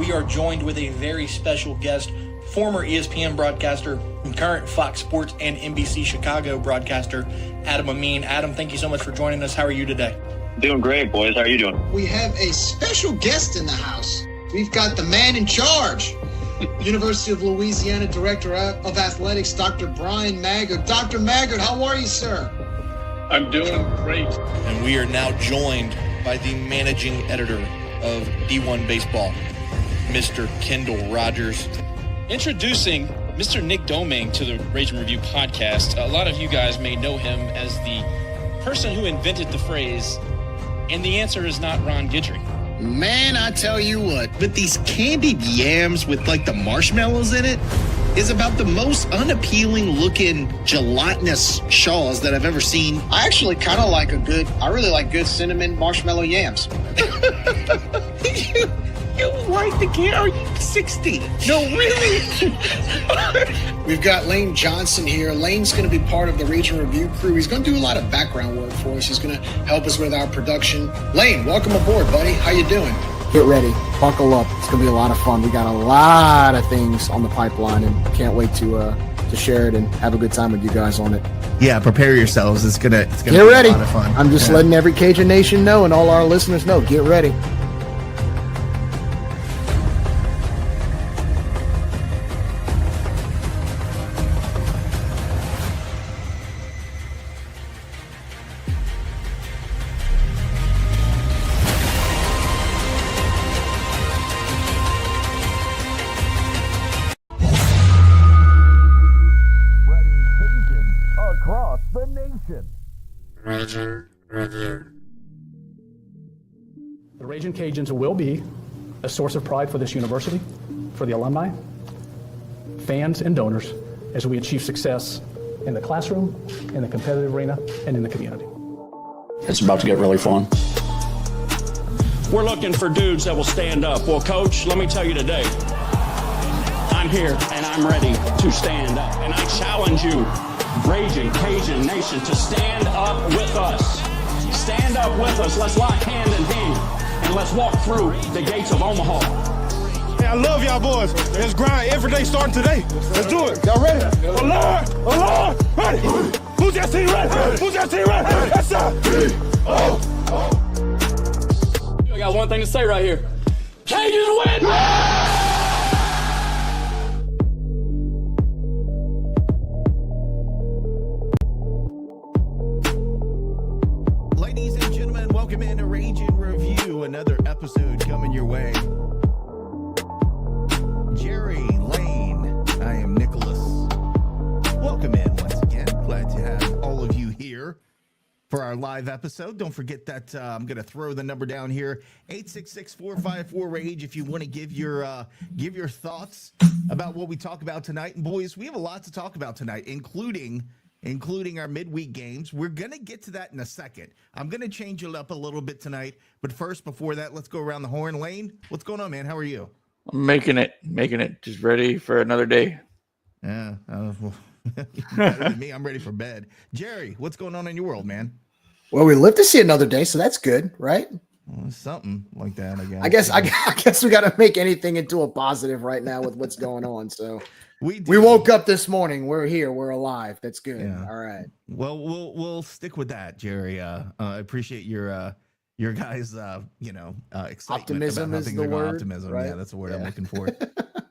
we are joined with a very special guest, former ESPN broadcaster and current Fox Sports and NBC Chicago broadcaster, Adam Amin. Adam, thank you so much for joining us. How are you today? Doing great, boys. How are you doing? We have a special guest in the house. We've got the man in charge, University of Louisiana Director of Athletics, Dr. Brian Maggard. Dr. Maggard, how are you, sir? I'm doing great. And we are now joined by the managing editor of D1 Baseball, Mr. Kendall Rogers. Introducing Mr. Nick Domingue to the Rage and Review podcast. A lot of you guys may know him as the person who invented the phrase, and the answer is not Ron Guidry. Man, I tell you what, but these candied yams with like the marshmallows in it is about the most unappealing looking gelatinous shaws that I've ever seen. I actually kind of like I really like good cinnamon marshmallow yams. You like the can? Are you 60? No, really? We've got Lane Johnson here. Lane's going to be part of the Region Review crew. He's going to do a lot of background work for us. He's going to help us with our production. Lane, welcome aboard, buddy. How you doing? Get ready. Buckle up. It's going to be a lot of fun. We got a lot of things on the pipeline, and can't wait to share it and have a good time with you guys on it. Yeah, prepare yourselves. It's gonna get be ready. A lot of fun. I'm just letting every Cajun Nation know and all our listeners know. Get ready. The Ragin' Cajuns will be a source of pride for this university, for the alumni, fans, and donors as we achieve success in the classroom, in the competitive arena, and in the community. It's about to get really fun. We're looking for dudes that will stand up. Well, Coach, let me tell you today, I'm here and I'm ready to stand up. And I challenge you, Ragin' Cajun Nation, to stand up with us. Stand up with us. Let's lock hand in hand and let's walk through the gates of Omaha. Hey, I love y'all boys. Let's grind every day starting today. Let's do it. Y'all ready? Alert! Ready? Who's that team ready? Who's that team ready? That's I got one thing to say right here. Cajuns win! Ladies and gentlemen, welcome into Rage and Review, another episode coming your way. Jerry, Lane, I am Nicholas. Welcome in once again. Glad to have all of you here for our live episode. Don't forget that I'm going to throw the number down here, 866-454-RAGE, if you want to give your thoughts about what we talk about tonight. And boys, we have a lot to talk about tonight, including our midweek games. We're going to get to that in a second. I'm going to change it up a little bit tonight. But first, before that, let's go around the horn. Lane, what's going on, man? How are you? I'm making it. Just ready for another day. Yeah. Better than me. I'm ready for bed. Jerry, what's going on in your world, man? Well, we live to see another day, so that's good, right? Well, something like that, I guess. I guess we got to make anything into a positive right now with what's going on. So we woke up this morning. We're here. We're alive. That's good. Yeah. All right. Well, we'll stick with that, Jerry. I appreciate your guys' excitement. Optimism about is the word. Optimism, right? Yeah, that's the word I'm looking for.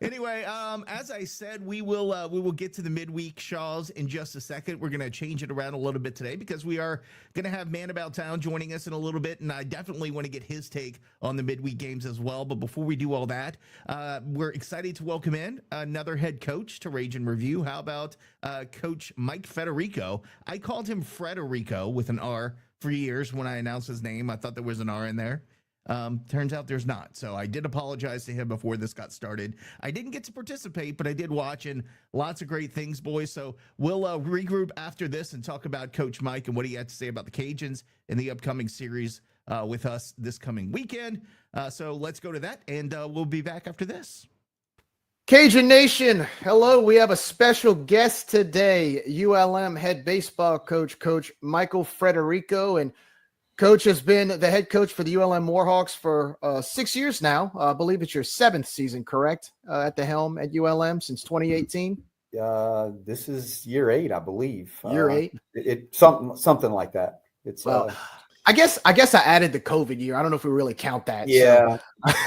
Anyway, as I said, we will get to the midweek Shaws in just a second. We're going to change it around a little bit today because we are going to have Man About Town joining us in a little bit, and I definitely want to get his take on the midweek games as well. But before we do all that, we're excited to welcome in another head coach to Rage and Review. How about Coach Mike Federico? I called him Frederico with an R for years when I announced his name. I thought there was an R in there. Turns out there's not. So I did apologize to him before this got started. I didn't get to participate, but I did watch, and lots of great things, boys. So we'll regroup after this and talk about Coach Mike and what he had to say about the Cajuns in the upcoming series with us this coming weekend. So let's go to that, and we'll be back after this. Cajun Nation, hello. We have a special guest today, ULM head baseball coach, Coach Michael Federico. And Coach has been the head coach for the ULM Warhawks for 6 years now. I believe it's your 7th season, correct? At the helm at ULM since 2018. This is year 8, I believe. Year 8. It something like that. It's I guess I added the COVID year. I don't know if we really count that. Yeah,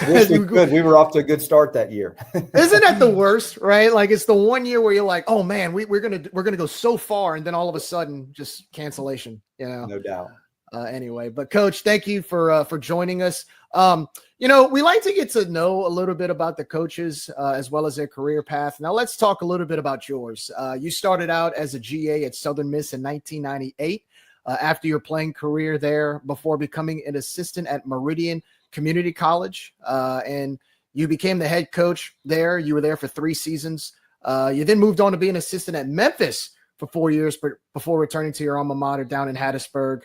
so. Good. We were off to a good start that year. Isn't that the worst, right? Like it's the one year where you're like, oh man, we're gonna go so far, and then all of a sudden, just cancellation. No doubt. Anyway, but Coach, thank you for joining us. We like to get to know a little bit about the coaches as well as their career path. Now let's talk a little bit about yours. You started out as a GA at Southern Miss in 1998. After your playing career there before becoming an assistant at Meridian Community College. And you became the head coach there. You were there for 3 seasons. You then moved on to be an assistant at Memphis for 4 years before returning to your alma mater down in Hattiesburg.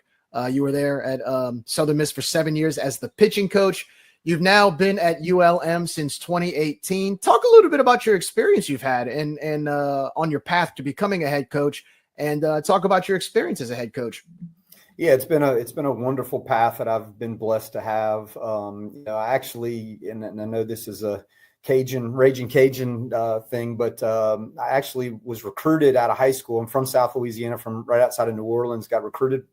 You were there at Southern Miss for 7 years as the pitching coach. You've now been at ULM since 2018. Talk a little bit about your experience you've had and on your path to becoming a head coach. And talk about your experience as a head coach. Yeah, it's been a wonderful path that I've been blessed to have. I actually, and I know this is a Raging Cajun thing, but I actually was recruited out of high school. I'm from South Louisiana, from right outside of New Orleans. Got recruited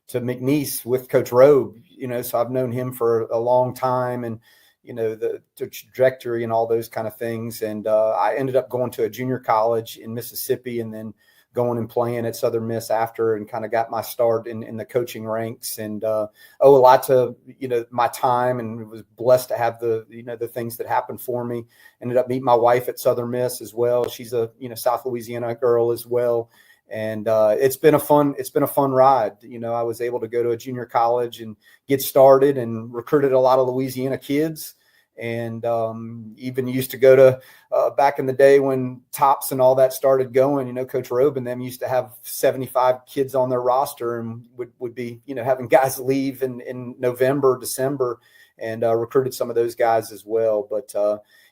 to McNeese with Coach Robe. So I've known him for a long time, and the trajectory and all those kind of things. And I ended up going to a junior college in Mississippi, and then going and playing at Southern Miss after, and kind of got my start in the coaching ranks, and owe a lot to my time, and was blessed to have the things that happened for me. Ended up meeting my wife at Southern Miss as well. She's a South Louisiana girl as well, and it's been a fun ride. I was able to go to a junior college and get started, and recruited a lot of Louisiana kids. And even used to go to back in the day when Tops and all that started going, Coach Robe and them used to have 75 kids on their roster, and would be, having guys leave in November, December, and recruited some of those guys as well. But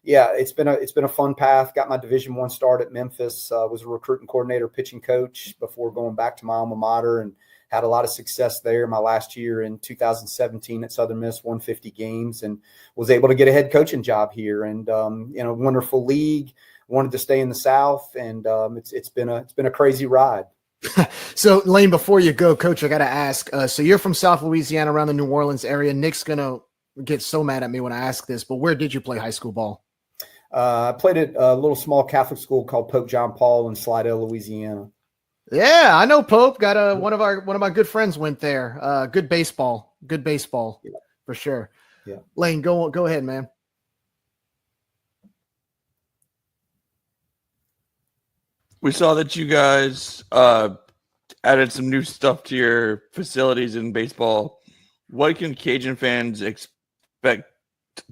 yeah, it's been a fun path. Got my Division I start at Memphis, was a recruiting coordinator, pitching coach before going back to my alma mater, and had a lot of success there. My last year in 2017 at Southern Miss, won 50 games, and was able to get a head coaching job here. And in a wonderful league, wanted to stay in the South, and it's been a crazy ride. So Lane, before you go, Coach, I got to ask. So you're from South Louisiana, around the New Orleans area. Nick's gonna get so mad at me when I ask this, but where did you play high school ball? I played at a little small Catholic school called Pope John Paul in Slidell, Louisiana. Yeah, I know Pope. Got one of my good friends went there. Good baseball yeah. For sure. Yeah. Lane, go ahead, man. We saw that you guys added some new stuff to your facilities in baseball. What can Cajun fans expect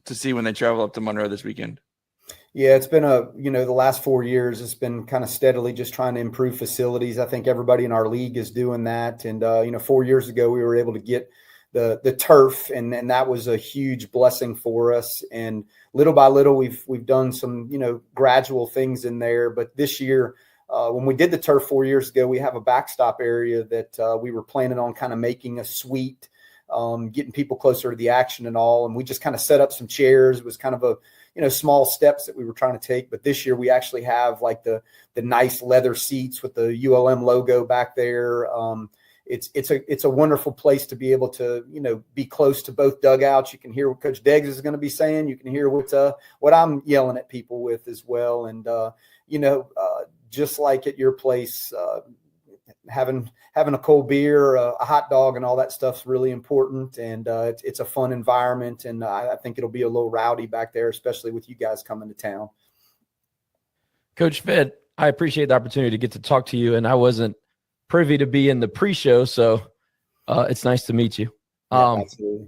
to see when they travel up to Monroe this weekend? Yeah, it's been the last 4 years, it's been kind of steadily just trying to improve facilities. I think everybody in our league is doing that. And, 4 years ago, we were able to get the turf, and that was a huge blessing for us. And little by little, we've done some, gradual things in there. But this year, when we did the turf 4 years ago, we have a backstop area that we were planning on kind of making a suite, getting people closer to the action and all. And we just kind of set up some chairs. It was kind of a, small steps that we were trying to take. But this year we actually have like the nice leather seats with the ULM logo back there. It's a wonderful place to be able to, be close to both dugouts. You can hear what Coach Deggs is going to be saying. You can hear what I'm yelling at people with as well. And, just like at your place, having a cold beer, a hot dog, and all that stuff's really important. And it's a fun environment, and I think it'll be a little rowdy back there, especially with you guys coming to town. Coach Fed, I appreciate the opportunity to get to talk to you, and I wasn't privy to be in the pre-show, so it's nice to meet you. Yeah, absolutely.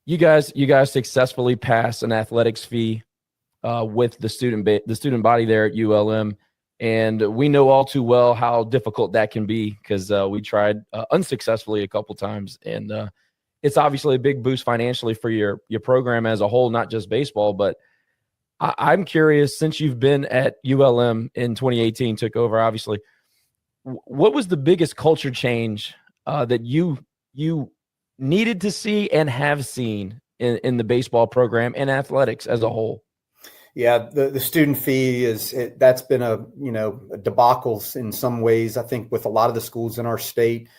You guys successfully passed an athletics fee with the student body there at ULM. And we know all too well how difficult that can be, because we tried unsuccessfully a couple times. And it's obviously a big boost financially for your program as a whole, not just baseball. But I'm curious, since you've been at ULM in 2018, took over, obviously, what was the biggest culture change that you needed to see and have seen in the baseball program and athletics as a whole? Yeah, the student fee that's been a debacle in some ways. I think with a lot of the schools in our state,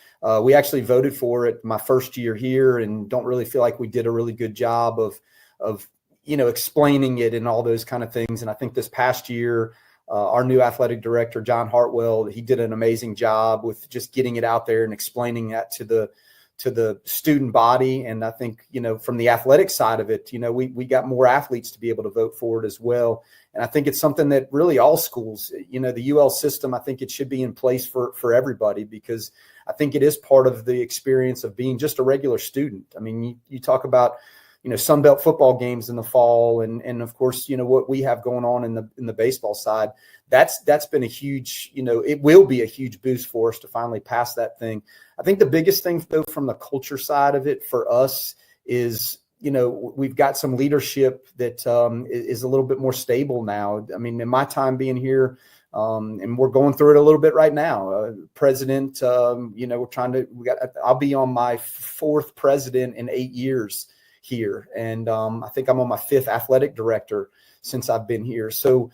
we actually voted for it my first year here, and don't really feel like we did a really good job of explaining it and all those kind of things. And I think this past year, our new athletic director, John Hartwell, he did an amazing job with just getting it out there and explaining that to the student body. And I think, from the athletic side of it, we got more athletes to be able to vote for it as well. And I think it's something that really all schools, the UL system, I think it should be in place for everybody, because I think it is part of the experience of being just a regular student. I mean, you talk about, SunBelt football games in the fall. And of course, what we have going on in the baseball side, that's been a huge, it will be a huge boost for us to finally pass that thing. I think the biggest thing, though, from the culture side of it for us is, we've got some leadership that is a little bit more stable now. I mean, in my time being here, and we're going through it a little bit right now. President, I'll be on my 4th president in 8 years here. And I think I'm on my 5th athletic director since I've been here. So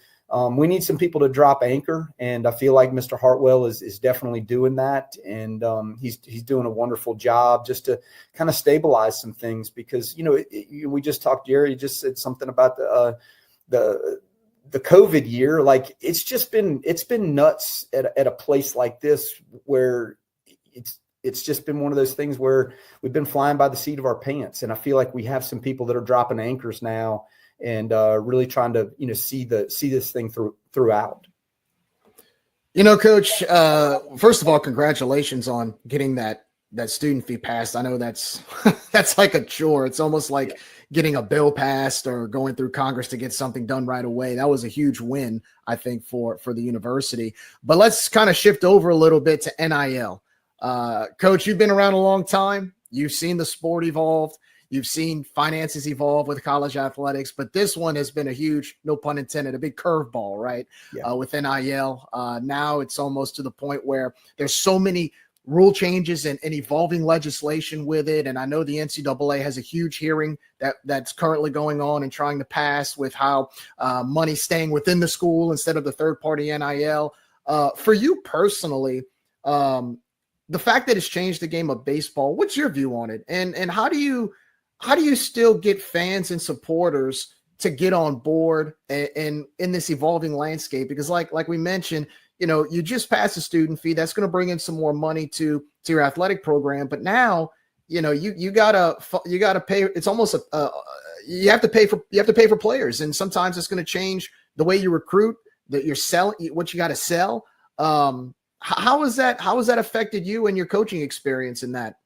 we need some people to drop anchor, and I feel like Mr. Hartwell is definitely doing that. And he's doing a wonderful job just to kind of stabilize some things, because, we just talked, Jerry just said something about the COVID year. Like, it's been nuts at a place like this, where it's just been one of those things where we've been flying by the seat of our pants. And I feel like we have some people that are dropping anchors now and really trying to, see this thing throughout. Coach, first of all, congratulations on getting that student fee passed. I know that's like a chore. It's almost like getting a bill passed or going through Congress to get something done right away. That was a huge win, I think, for the university. But let's kind of shift over a little bit to NIL. Coach, you've been around a long time. You've seen the sport evolve. You've seen finances evolve with college athletics, but this one has been a huge, no pun intended, a big curveball, right? Yeah. With NIL. Now it's almost to the point where there's so many rule changes and evolving legislation with it. And I know the NCAA has a huge hearing that's currently going on and trying to pass with how money staying within the school instead of the third-party NIL. For you personally, the fact that it's changed the game of baseball, what's your view on it? And how do you still get fans and supporters to get on board and in this evolving landscape? Because like we mentioned, you just passed a student fee that's going to bring in some more money to your athletic program. But now, you gotta pay. It's almost you have to pay for players. And sometimes it's going to change the way you recruit, that you're selling, what you got to sell. How has that affected you and your coaching experience in that?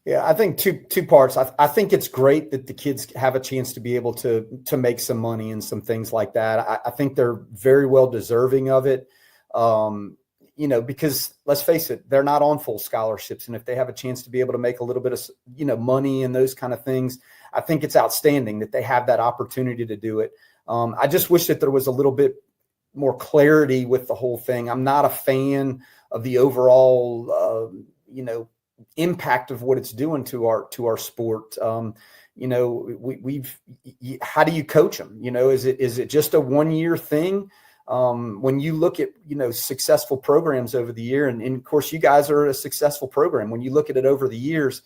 Yeah, I think two parts. I think it's great that the kids have a chance to be able to make some money and some things like that. I think they're very well deserving of it. Because let's face it, they're not on full scholarships. And if they have a chance to be able to make a little bit of, money and those kind of things, I think it's outstanding that they have that opportunity to do it. I just wish that there was a little bit more clarity with the whole thing. I'm not a fan of the overall, impact of what it's doing to our sport. How do you coach them? Is it just a 1 year thing? When you look at, successful programs over the year, and of course you guys are a successful program. When you look at it over the years,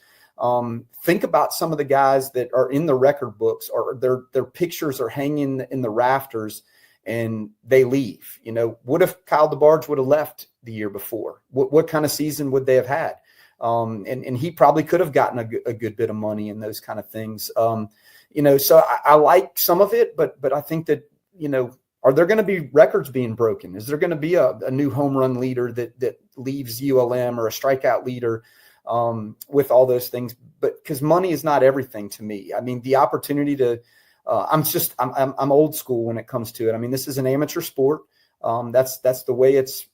think about some of the guys that are in the record books, or their pictures are hanging in the rafters and they leave. What if Kyle DeBarge would have left the year before? What kind of season would they have had? And he probably could have gotten a good bit of money and those kind of things. So I like some of it, but I think that, are there going to be records being broken? Is there going to be a new home run leader that leaves ULM, or a strikeout leader, with all those things? But because money is not everything to me. I mean, the opportunity to, I'm old school when it comes to it. I mean, this is an amateur sport. That's the way it's,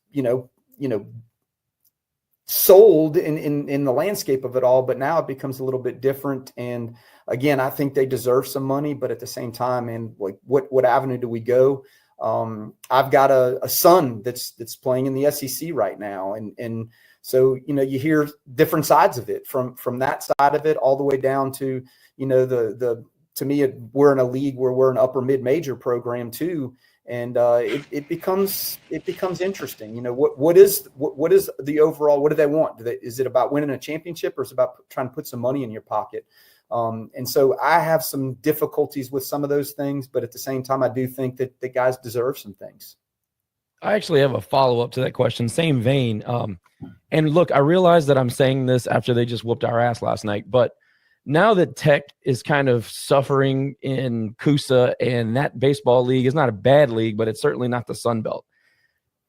sold in the landscape of it all, but now it becomes a little bit different. And again, I think they deserve some money, but at the same time, and like, what avenue do we go? I've got a son that's playing in the SEC right now. And So, you hear different sides of it from that side of it all the way down to, to me, we're in a league where we're an upper mid-major program too. And it becomes interesting. What is the overall, what do they want? Is it about winning a championship, or is it about trying to put some money in your pocket? And so I have some difficulties with some of those things, but at the same time, I do think that the guys deserve some things. I actually have a follow-up to that question, same vein. And look, I realize that I'm saying this after they just whooped our ass last night, but now that Tech is kind of suffering in Coosa, and that baseball league is not a bad league, but it's certainly not the SunBelt.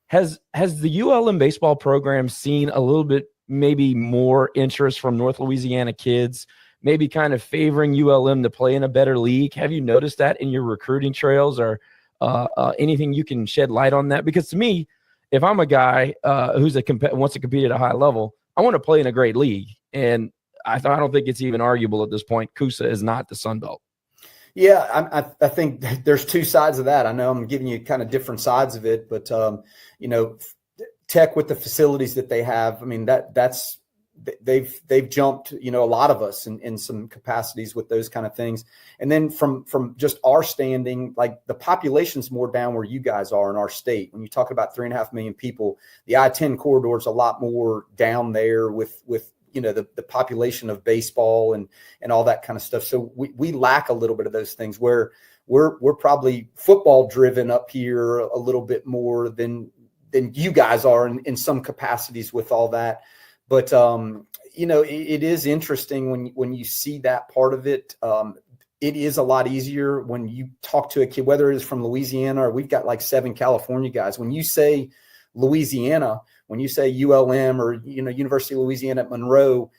Has the ULM baseball program seen a little bit maybe more interest from North Louisiana kids, maybe kind of favoring ULM to play in a better league? Have you noticed that in your recruiting trails, or anything you can shed light on that? Because to me, if I'm a guy who's wants to compete at a high level, I want to play in a great league. And I don't think it's even arguable at this point. Coosa is not the SunBelt. Yeah, I think there's two sides of that. I know I'm giving you kind of different sides of it, but Tech with the facilities that they have, I mean, that's they've jumped, a lot of us in some capacities with those kind of things. And then from just our standing, like the population's more down where you guys are in our state. When you talk about 3.5 million people, the I-10 corridor is a lot more down there with the population of baseball and all that kind of stuff. So we lack a little bit of those things, where we're probably football driven up here a little bit more than you guys are in some capacities with all that. But, it is interesting when you see that part of it. It is a lot easier when you talk to a kid, whether it is from Louisiana, or we've got like 7 California guys. When you say Louisiana, when you say ULM or, University of Louisiana at Monroe,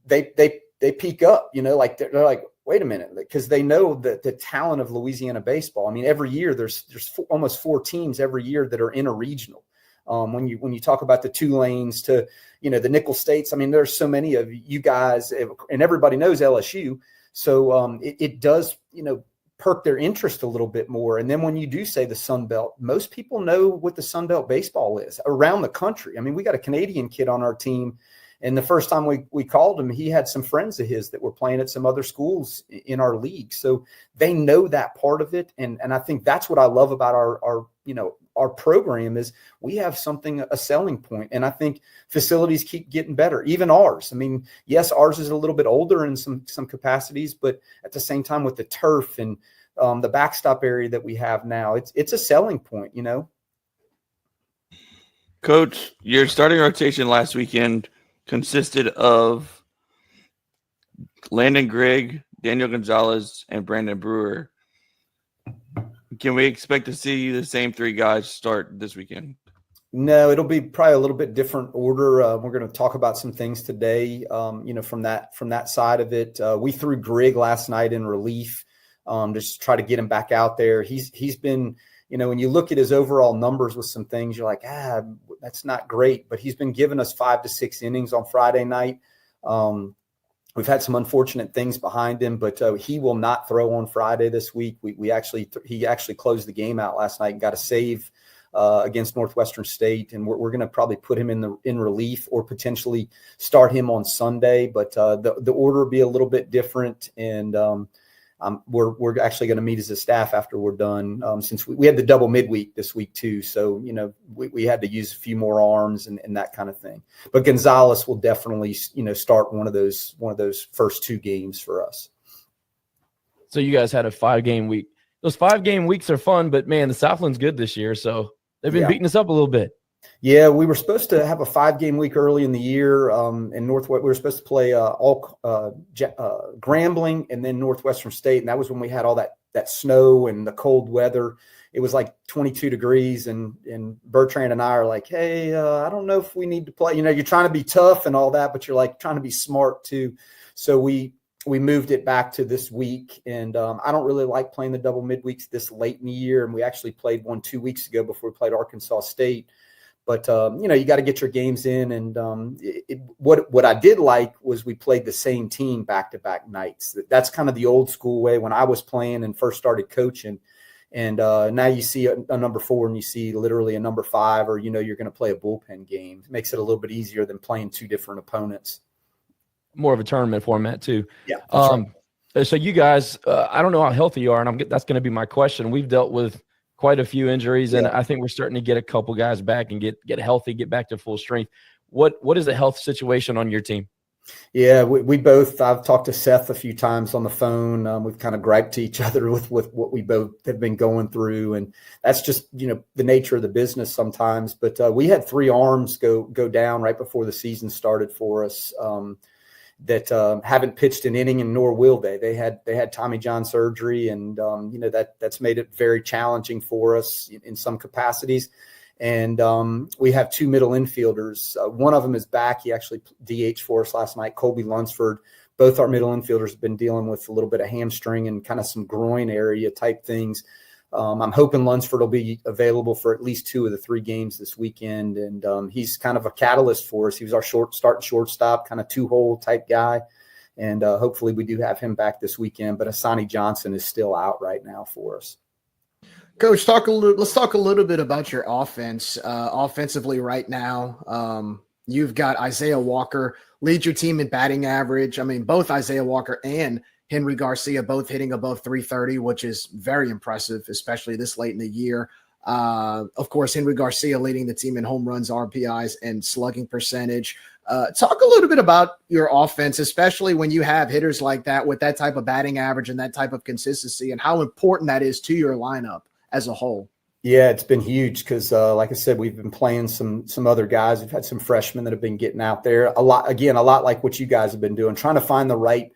they peak up, like they're like, wait a minute, because they know the talent of Louisiana baseball. I mean, every year there's almost 4 teams every year that are in a regional. When you talk about the Tulanes to, the Nickel States, I mean, there's so many of you guys, and everybody knows LSU. So it does, perk their interest a little bit more. And then when you do say the SunBelt, most people know what the SunBelt baseball is around the country. I mean, we got a Canadian kid on our team, and the first time we called him, he had some friends of his that were playing at some other schools in our league. So they know that part of it. And I think that's what I love about our program is we have a selling point. And I think facilities keep getting better, even ours. I mean, yes, ours is a little bit older in some capacities, but at the same time with the turf and the backstop area that we have now, it's a selling point, Coach, your starting rotation last weekend consisted of Landon Grigg, Daniel Gonzalez, and Brandon Brewer. Can we expect to see the same 3 guys start this weekend? No, it'll be probably a little bit different order. We're going to talk about some things today, from that side of it. We threw Grigg last night in relief, just to try to get him back out there. He's been, when you look at his overall numbers with some things, you're like, that's not great. But he's been giving us 5 to 6 innings on Friday night. We've had some unfortunate things behind him, but he will not throw on Friday this week. He actually closed the game out last night and got a save against Northwestern State, and we're going to probably put him in relief or potentially start him on Sunday. But the order will be a little bit different, and we're actually going to meet as a staff after we're done, since we had the double midweek this week too. So, we had to use a few more arms and that kind of thing. But Gonzalez will definitely, start one of those first 2 games for us. So you guys had a 5-game week. Those 5-game weeks are fun, but man, the Southland's good this year. So they've been beating us up a little bit. Yeah, we were supposed to have a 5-game week early in the year. In Northwest, we were supposed to play Grambling and then Northwestern State, and that was when we had all that snow and the cold weather. It was like 22 degrees, and Bertrand and I are like, hey, I don't know if we need to play. You're trying to be tough and all that, but you're like trying to be smart too. So we moved it back to this week, and I don't really like playing the double midweeks this late in the year, and we actually played one 2 weeks ago before we played Arkansas State. But, you got to get your games in. And what I did like was we played the same team back-to-back nights. That's kind of the old school way when I was playing and first started coaching. And now you see a number 4 and you see literally a number 5, or, you're going to play a bullpen game. It makes it a little bit easier than playing 2 different opponents. More of a tournament format too. Yeah. That's right. So you guys, I don't know how healthy you are, and that's going to be my question. We've dealt with quite a few injuries, and I think we're starting to get a couple guys back and get healthy, get back to full strength. What is the health situation on your team? Yeah, we both, I've talked to Seth a few times on the phone. We've kind of griped to each other with what we both have been going through. And that's just, the nature of the business sometimes. But we had 3 arms go down right before the season started for us that haven't pitched an inning, and nor will they. They had Tommy John surgery, and, that's made it very challenging for us in some capacities. And we have 2 middle infielders. One of them is back. He actually DH for us last night, Colby Lunsford. Both our middle infielders have been dealing with a little bit of hamstring and kind of some groin area type things. I'm hoping Lunsford will be available for at least 2 of the 3 games this weekend. And he's kind of a catalyst for us. He was our starting shortstop, kind of 2-hole type guy. And hopefully we do have him back this weekend. But Asani Johnson is still out right now for us. Coach, let's talk a little bit about your offense. Offensively right now, you've got Isaiah Walker, lead your team in batting average. I mean, both Isaiah Walker and Henry Garcia both hitting above 330, which is very impressive, especially this late in the year. Of course, Henry Garcia leading the team in home runs, RBIs, and slugging percentage. Talk a little bit about your offense, especially when you have hitters like that with that type of batting average and that type of consistency, and how important that is to your lineup as a whole. Yeah, it's been huge because, like I said, we've been playing some other guys. We've had some freshmen that have been getting out there a lot like what you guys have been doing, trying to find the right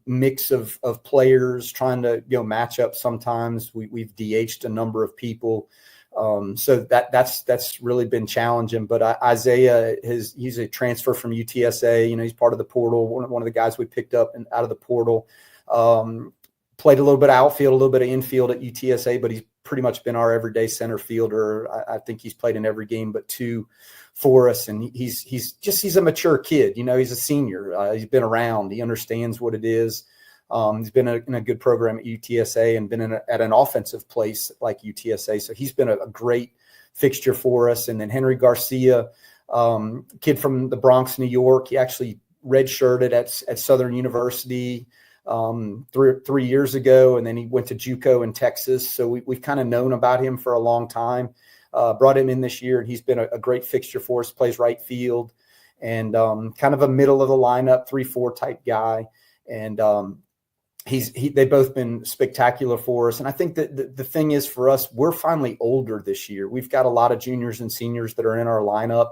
mix of players, trying to match up. Sometimes we've DH'd a number of people, so that's really been challenging. But Isaiah he's a transfer from UTSA. He's part of the portal. One of the guys we picked up out of the portal. Played a little bit of outfield, a little bit of infield at UTSA, but he's pretty much been our everyday center fielder. I think he's played in every game but 2 for us, and he's a mature kid. He's a senior. He's been around. He understands what it is. He's been in a good program at UTSA and been at an offensive place like UTSA, so he's been a great fixture for us. And then Henry Garcia, kid from the Bronx, New York. He actually redshirted at Southern University 3 years ago, and then he went to JUCO in Texas. So we've kind of known about him for a long time. Brought him in this year, and he's been a great fixture for us. Plays right field, and kind of a middle of the lineup 3-4 type guy. And they've both been spectacular for us. And I think that the thing is for us, we're finally older this year. We've got a lot of juniors and seniors that are in our lineup.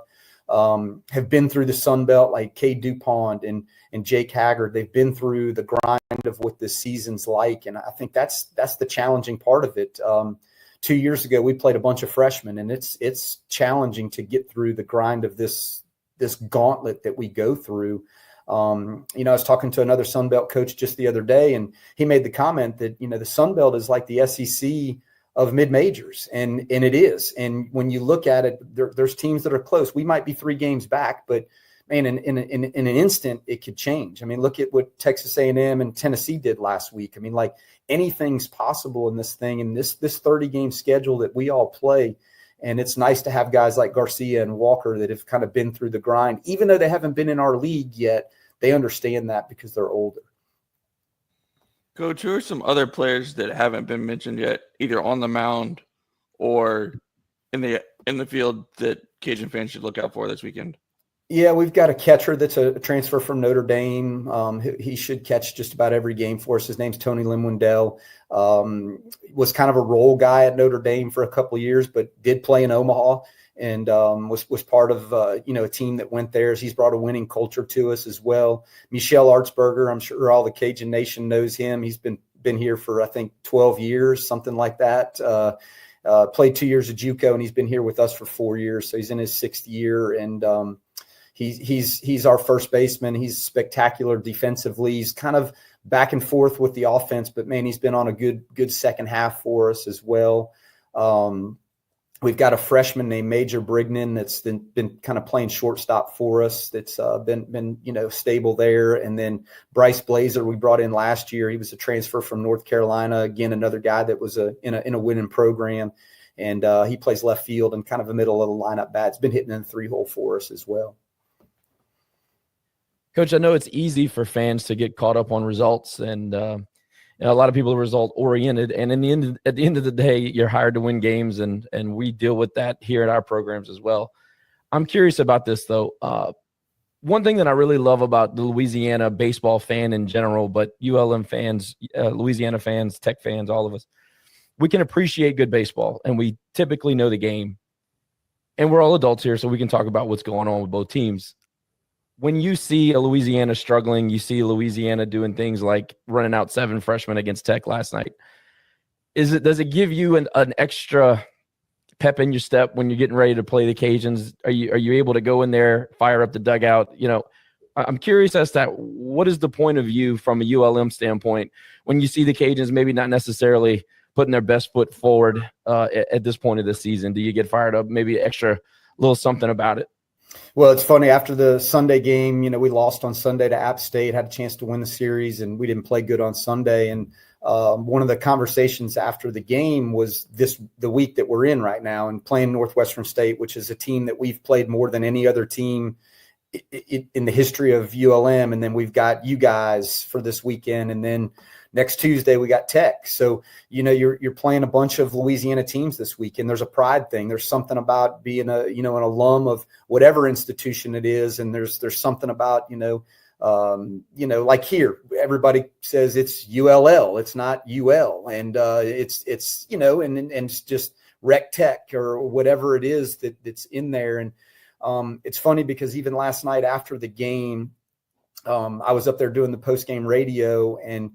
Have been through the SunBelt, like Cade DuPont and Jake Haggard. They've been through the grind of what this season's like, and I think that's the challenging part of it. 2 years ago, we played a bunch of freshmen, and it's challenging to get through the grind of this gauntlet that we go through. I was talking to another SunBelt coach just the other day, and he made the comment that the SunBelt is like the SEC of mid-majors, and it is. And when you look at it, there's teams that are close. We might be 3 games back, but man, in an instant, it could change. I mean, look at what Texas A&M and Tennessee did last week. I mean, like, anything's possible in this thing, and this 30-game schedule that we all play. And it's nice to have guys like Garcia and Walker that have kind of been through the grind, even though they haven't been in our league yet. They understand that because they're older. Coach, who are some other players that haven't been mentioned yet, either on the mound or in the field, that Cajun fans should look out for this weekend? Yeah, we've got a catcher that's a transfer from Notre Dame. He should catch just about every game for us. His name's Tony Limwendell. Was kind of a role guy at Notre Dame for a couple of years, but did play in Omaha and was part of a team that went there. He's brought a winning culture to us as well. Michelle Artsberger, I'm sure all the Cajun Nation knows him. He's been here for, I think, 12 years, something like that. Played 2 years at JUCO, and he's been here with us for 4 years. So he's in his 6th year, and he's our first baseman. He's spectacular defensively. He's kind of back and forth with the offense, but man, he's been on a good second half for us as well. We've got a freshman named Major Brignan that's been kind of playing shortstop for us. That's been stable there. And then Bryce Blazer we brought in last year. He was a transfer from North Carolina. Again, another guy that was in a winning program, and he plays left field and kind of a middle of the lineup bat. It's been hitting in the 3-hole for us as well. Coach, I know it's easy for fans to get caught up on results, and a lot of people are result oriented. And at the end of the day, you're hired to win games, and we deal with that here at our programs as well. I'm curious about this though. One thing that I really love about the Louisiana baseball fan in general, but ULM fans, Louisiana fans, Tech fans, all of us, we can appreciate good baseball, and we typically know the game. And we're all adults here, so we can talk about what's going on with both teams. When you see a Louisiana struggling, you see Louisiana doing things like running out 7 freshmen against Tech last night. Does it give you an extra pep in your step when you're getting ready to play the Cajuns? Are you able to go in there, fire up the dugout? I'm curious as to what is the point of view from a ULM standpoint when you see the Cajuns maybe not necessarily putting their best foot forward at this point of the season? Do you get fired up, maybe extra little something about it? Well, it's funny. After the Sunday game, we lost on Sunday to App State, had a chance to win the series, and we didn't play good on Sunday. And one of the conversations after the game was the week that we're in right now and playing Northwestern State, which is a team that we've played more than any other team in the history of ULM. And then we've got you guys for this weekend. And then next Tuesday, we got Tech. So, you're playing a bunch of Louisiana teams this week, and there's a pride thing. There's something about being an alum of whatever institution it is. And there's something about, like here, everybody says it's ULL, it's not UL. And it's it's just Rec Tech or whatever it is that's in there. And it's funny because even last night after the game, I was up there doing the post-game radio, and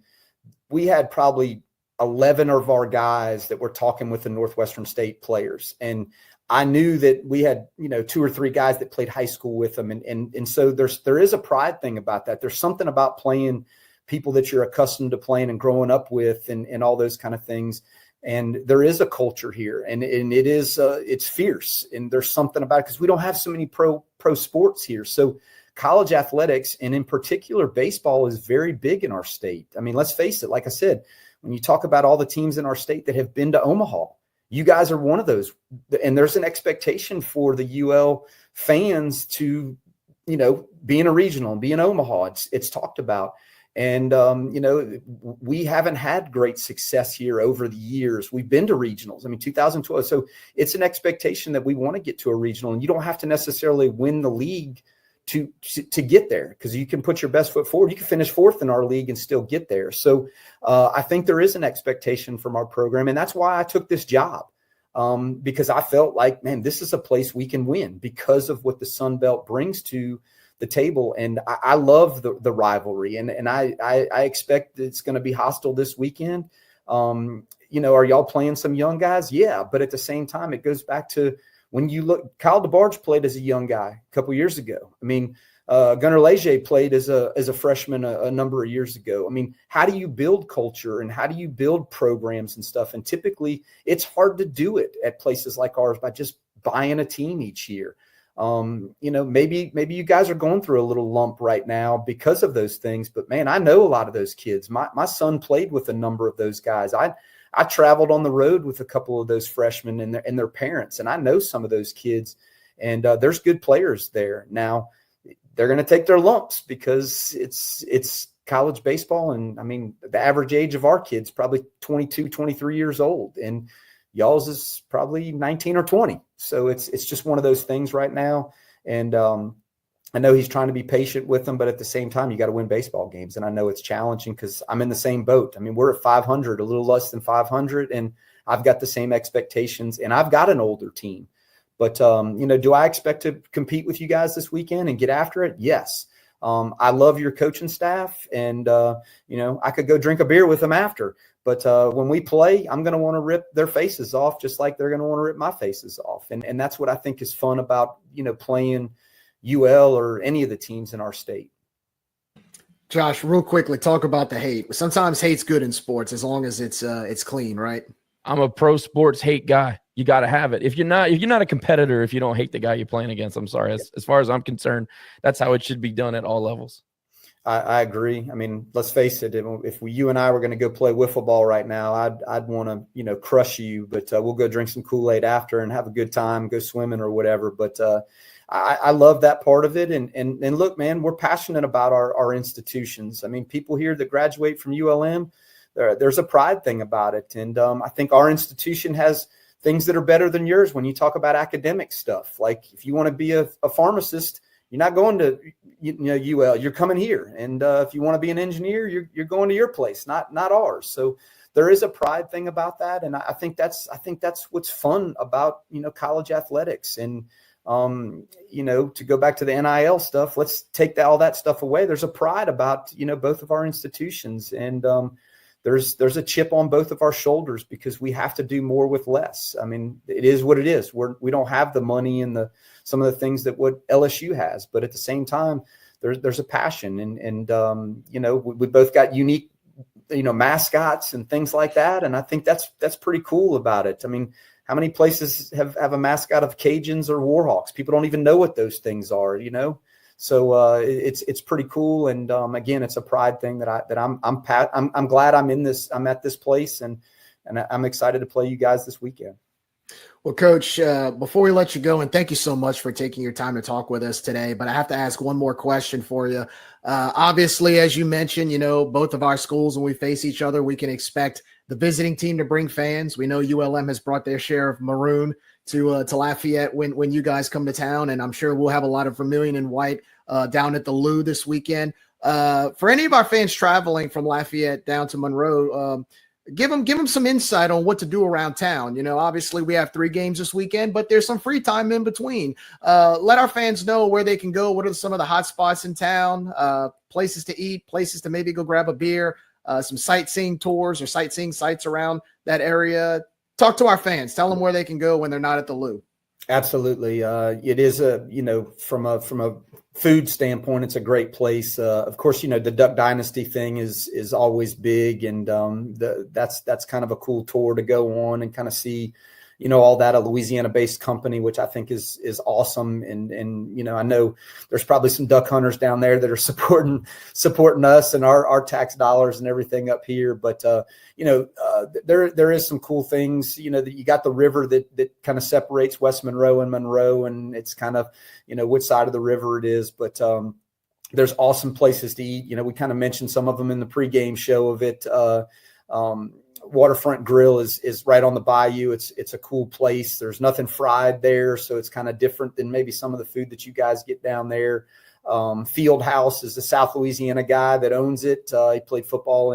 we had probably 11 of our guys that were talking with the Northwestern State players. And I knew that we had, 2 or 3 guys that played high school with them. And so there is a pride thing about that. There's something about playing people that you're accustomed to playing and growing up with and all those kind of things. And there is a culture here, and it is, it's fierce. And there's something about it because we don't have so many pro sports here. So college athletics, and in particular baseball, is very big in our state. I mean, let's face it. Like I said, when you talk about all the teams in our state that have been to Omaha, you guys are one of those. And there's an expectation for the UL fans to, be in a regional and be in Omaha. It's talked about. And, we haven't had great success here over the years. We've been to regionals. 2012. So it's an expectation that we want to get to a regional, and you don't have to necessarily win the league to get there, because you can put your best foot forward. You can finish 4th in our league and still get there. So I think there is an expectation from our program, and that's why I took this job, because I felt like, man, this is a place we can win because of what the SunBelt brings to the table. And I love the rivalry, and I expect it's going to be hostile this weekend. Are y'all playing some young guys? Yeah, but at the same time, it goes back to when you look, Kyle DeBarge played as a young guy a couple years ago. Gunnar Leger played as a freshman a number of years ago. How do you build culture and how do you build programs and stuff? And typically it's hard to do it at places like ours by just buying a team each year. Maybe you guys are going through a little lump right now because of those things, but man, I know a lot of those kids. My son played with a number of those guys. I traveled on the road with a couple of those freshmen and their parents, and I know some of those kids, and there's good players there. Now they're going to take their lumps because it's college baseball. And the average age of our kids, probably 22, 23 years old, and y'all's is probably 19 or 20. So it's just one of those things right now. And I know he's trying to be patient with them, but at the same time, you got to win baseball games. And I know it's challenging because I'm in the same boat. We're at 500, a little less than 500, and I've got the same expectations, and I've got an older team. But, do I expect to compete with you guys this weekend and get after it? Yes. I love your coaching staff, and, I could go drink a beer with them after. But when we play, I'm going to want to rip their faces off just like they're going to want to rip my faces off. And that's what I think is fun about, playing UL or any of the teams in our state. Josh, real quickly, talk about the hate. Sometimes hate's good in sports as long as it's clean, right? I'm a pro sports hate guy. you got to have it. If you're not a competitor, if you don't hate the guy you're playing against, I'm sorry. As far as I'm concerned, that's how it should be done at all levels. I agree. I mean, let's face it. If you and I were going to go play wiffle ball right now, I'd want to, crush you, but we'll go drink some Kool-Aid after and have a good time, go swimming or whatever. But I love that part of it. And look, man, we're passionate about our institutions. I mean, people here that graduate from ULM, there's a pride thing about it. And I think our institution has things that are better than yours when you talk about academic stuff. Like if you want to be a pharmacist, you're not going to UL. You're coming here, and if you want to be an engineer, you're going to your place, not ours. So there is a pride thing about that, and I think that's what's fun about college athletics. And to go back to the NIL stuff, let's take all that stuff away. There's a pride about both of our institutions, and there's a chip on both of our shoulders because we have to do more with less. I mean, it is what it is. We don't have the money and some of the things that what LSU has, but at the same time, there's a passion, and we both got unique, mascots and things like that, and I think that's pretty cool about it. I mean, how many places have a mascot of Cajuns or Warhawks? People don't even know what those things are, So it's pretty cool, and again, it's a pride thing that I'm glad I'm at this place, and I'm excited to play you guys this weekend. Well, Coach, before we let you go, and thank you so much for taking your time to talk with us today, but I have to ask one more question for you. Obviously, as you mentioned, both of our schools, when we face each other, we can expect the visiting team to bring fans. We know ULM has brought their share of maroon to Lafayette when you guys come to town, and I'm sure we'll have a lot of vermilion and white down at the Lou this weekend. For any of our fans traveling from Lafayette down to Monroe, give them some insight on what to do around town. Obviously we have 3 games this weekend, but there's some free time in between. Let our fans know where they can go. What are some of the hot spots in town, places to eat, places to maybe go grab a beer, some sightseeing tours or sightseeing sites around that area. Talk to our fans. Tell them where they can go when they're not at the Lou. Absolutely. It is from a food standpoint, it's a great place. Of course, the Duck Dynasty thing is always big, and that's kind of a cool tour to go on and kind of see, all that, a Louisiana-based company, which I think is awesome. And I know there's probably some duck hunters down there that are supporting us and our tax dollars and everything up here. But there is some cool things. That you got the river that kind of separates West Monroe and Monroe, and it's kind of which side of the river it is. But there's awesome places to eat. We kind of mentioned some of them in the pregame show of it. Waterfront Grill is right on the bayou. It's a cool place. There's nothing fried there, so it's kind of different than maybe some of the food that you guys get down there. Field House is the South Louisiana guy that owns it. He played football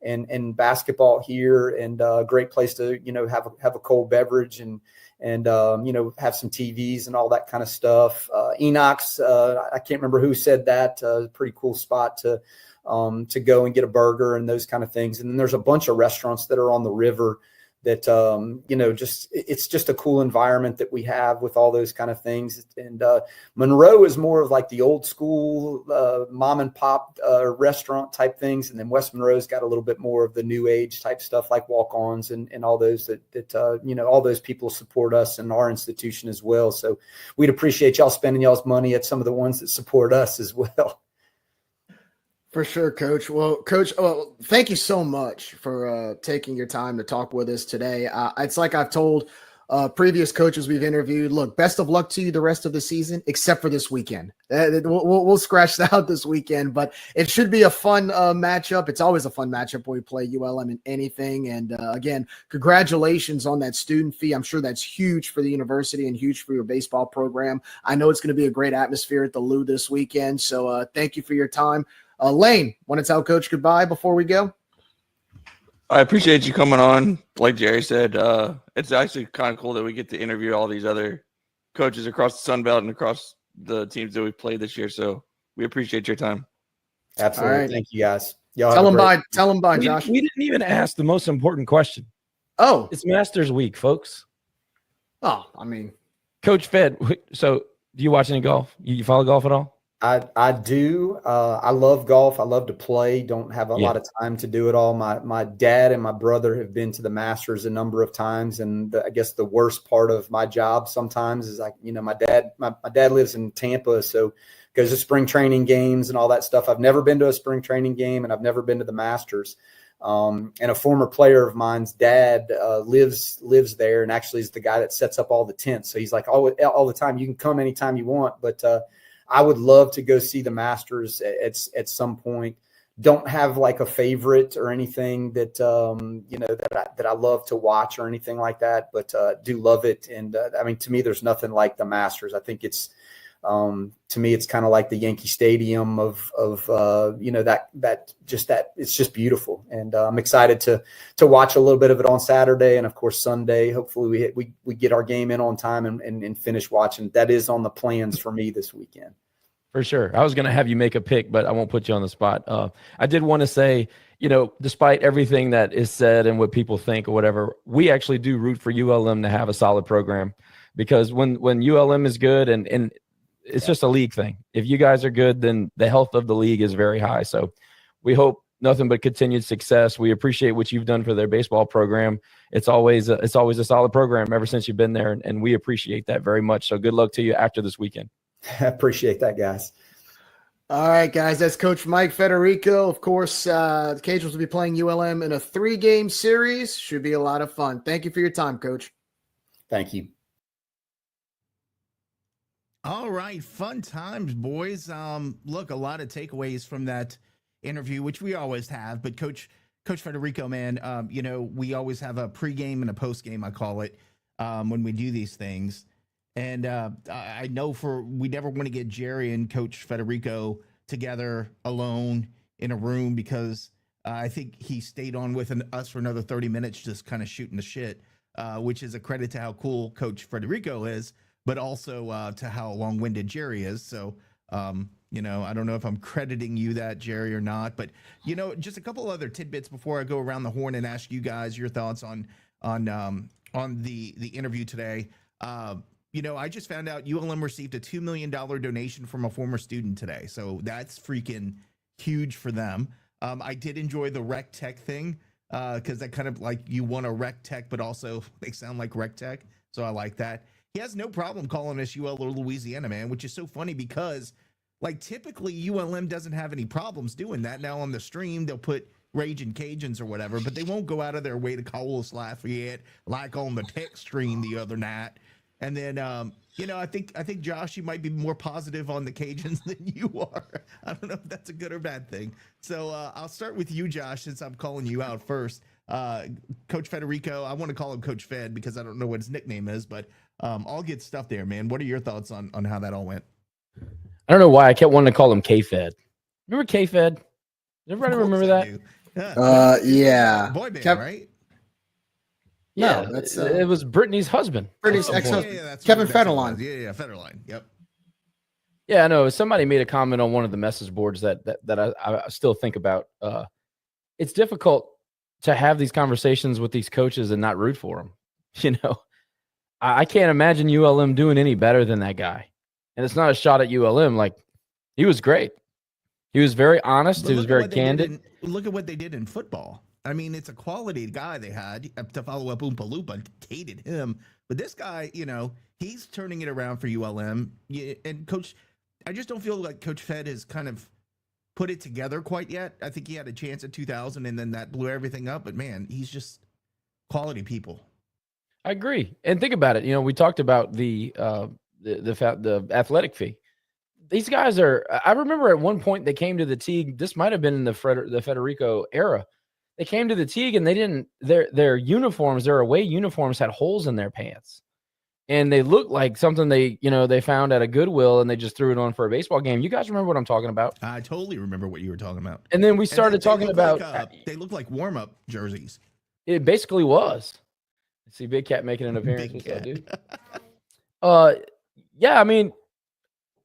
and basketball here, and a great place to have a cold beverage and have some TVs and all that kind of stuff. Enoch's, I can't remember who said that. Pretty cool spot to go and get a burger and those kind of things. And then there's a bunch of restaurants that are on the river that, it's just a cool environment that we have with all those kind of things. And Monroe is more of like the old school mom and pop restaurant type things. And then West Monroe's got a little bit more of the new age type stuff like walk-ons and all those that all those people support us and our institution as well. So we'd appreciate y'all spending y'all's money at some of the ones that support us as well. For sure, Coach. Well, Coach, thank you so much for taking your time to talk with us today. It's like I've told previous coaches we've interviewed, look, best of luck to you the rest of the season, except for this weekend. We'll scratch that out this weekend, but it should be a fun matchup. It's always a fun matchup when we play ULM in anything. And again, congratulations on that student fee. I'm sure that's huge for the university and huge for your baseball program. I know it's going to be a great atmosphere at the Lou this weekend. So thank you for your time. Lane, want to tell Coach goodbye before we go? I appreciate you coming on. Like Jerry said, it's actually kind of cool that we get to interview all these other coaches across the SunBelt and across the teams that we've played this year. So we appreciate your time. Absolutely. Right. Thank you, guys. Y'all tell them bye, Josh. We didn't even ask the most important question. Oh, it's Masters Week, folks. Oh, I mean, Coach Fed. So do you watch any golf? You follow golf at all? I do. I love golf. I love to play. Don't have a Yeah. lot of time to do it all. My dad and my brother have been to the Masters a number of times, and I guess the worst part of my job sometimes is my dad lives in Tampa, so goes to spring training games and all that stuff. I've never been to a spring training game, and I've never been to the Masters. And a former player of mine's dad lives there, and actually is the guy that sets up all the tents. So he's like all the time, you can come anytime you want, but I would love to go see the Masters at some point. Don't have like a favorite or anything that that I love to watch or anything like that, but do love it. And I mean, to me, there's nothing like the Masters. I think it's to me, it's kind of like the Yankee Stadium of that it's just beautiful. And I'm excited to watch a little bit of it on Saturday, and of course Sunday. Hopefully we get our game in on time and finish watching. That is on the plans for me this weekend. For sure. I was going to have you make a pick, but I won't put you on the spot. I did want to say, despite everything that is said and what people think or whatever, we actually do root for ULM to have a solid program, because when ULM is good and it's just a league thing. If you guys are good, then the health of the league is very high. So we hope nothing but continued success. We appreciate what you've done for their baseball program. It's always a solid program ever since you've been there, and we appreciate that very much. So good luck to you after this weekend. I appreciate that, guys. All right, guys, that's Coach Mike Federico. Of course, the Cajuns will be playing ULM in a 3-game series. Should be a lot of fun. Thank you for your time, Coach. Thank you. All right, fun times, boys. Look, a lot of takeaways from that interview, which we always have. But Coach Federico, man, we always have a pregame and a postgame, I call it, when we do these things. And I know we never want to get Jerry and Coach Federico together alone in a room, because I think he stayed on with us for another 30 minutes just kind of shooting the shit, which is a credit to how cool Coach Federico is, but also to how long-winded Jerry is. So, I don't know if I'm crediting you that, Jerry, or not. But, just a couple other tidbits before I go around the horn and ask you guys your thoughts on the interview today. I just found out ULM received a $2 million donation from a former student today. So that's freaking huge for them. I did enjoy the rec tech thing, because that kind of like, you want a rec tech, but also they sound like rec tech. So I like that. He has no problem calling us UL or Louisiana, man, which is so funny because like typically ULM doesn't have any problems doing that. Now on the stream, they'll put Raging Cajuns or whatever, but they won't go out of their way to call us Lafayette like on the tech stream the other night. And then, I think Josh, you might be more positive on the Cajuns than you are. I don't know if that's a good or bad thing. So I'll start with you, Josh, since I'm calling you out first. Coach Federico, I want to call him Coach Fed because I don't know what his nickname is, but all good stuff there, man. What are your thoughts on how that all went? I don't know why I kept wanting to call him K-Fed. Remember K-Fed? Does everybody remember that? Yeah. Boy band, right? Yeah, No, that's it was Brittany's husband. Brittany's ex-husband, Yeah, Kevin Federline. Yeah, Federline. Yep. Yeah, I know. Somebody made a comment on one of the message boards that I still think about. It's difficult to have these conversations with these coaches and not root for them. I can't imagine ULM doing any better than that guy. And it's not a shot at ULM. Like, he was great. He was very honest. But he was very candid. Look at what they did in football. I mean, it's a quality guy they had to follow up Oompa Loompa. Hated him. But this guy, he's turning it around for ULM. And Coach, I just don't feel like Coach Fed has kind of put it together quite yet. I think he had a chance at 2000 and then that blew everything up. But man, he's just quality people. I agree. And think about it. We talked about the athletic fee. These guys are, I remember at one point they came to the Teague. This might have been in the Federico era. They came to the Teague and they didn't, their uniforms, their away uniforms had holes in their pants. And they looked like something they found at a Goodwill and they just threw it on for a baseball game. You guys remember what I'm talking about? I totally remember what you were talking about. And then we started talking about. They look like warm-up jerseys. It basically was. See Big Cat making an appearance. What's up, dude? Yeah, I mean,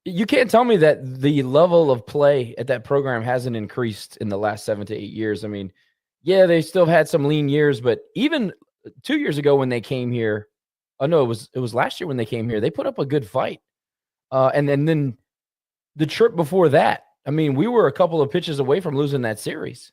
you can't tell me that the level of play at that program hasn't increased in the last 7 to 8 years. I mean, yeah, they still had some lean years, but even 2 years ago when they came here, it was last year when they came here, they put up a good fight. And then the trip before that. I mean, we were a couple of pitches away from losing that series.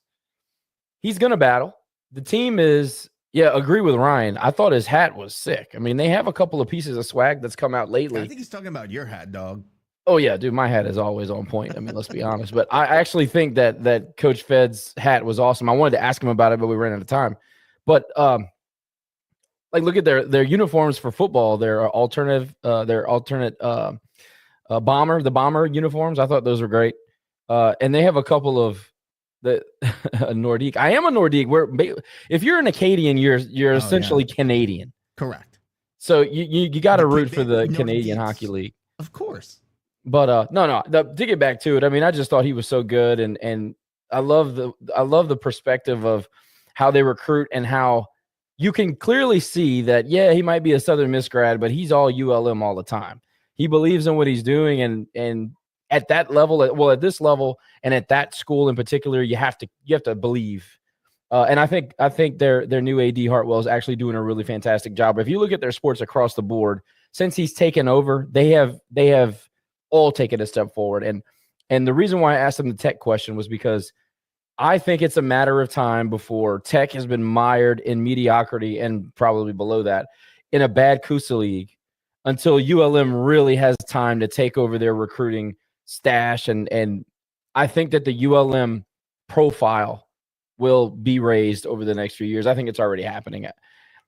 He's going to battle. The team is, agree with Ryan. I thought his hat was sick. I mean, they have a couple of pieces of swag that's come out lately. I think he's talking about your hat, dog. Oh, yeah, dude, my hat is always on point. I mean, let's be honest. But I actually think that Coach Fed's hat was awesome. I wanted to ask him about it, but we ran out of time. But, look at their uniforms for football. Their alternate the bomber uniforms. I thought those were great. And they have a couple of a Nordique. I am a Nordique. Where if you're an Acadian, you're essentially Canadian. Correct. So you got to root for the Canadian Hockey League, of course. But to get back to it, I mean, I just thought he was so good, and I love the perspective of how they recruit and how you can clearly see that he might be a Southern Miss grad, but he's all ULM all the time. He believes in what he's doing, and at that level, at this level, and at that school in particular, you have to believe. And I think their new AD Hartwell is actually doing a really fantastic job. If you look at their sports across the board, since he's taken over, they have all taken a step forward. And the reason why I asked him the Tech question was because I think it's a matter of time before Tech has been mired in mediocrity and probably below that in a bad Coosa League until ULM really has time to take over their recruiting stash. And I think that the ULM profile will be raised over the next few years. I think it's already happening.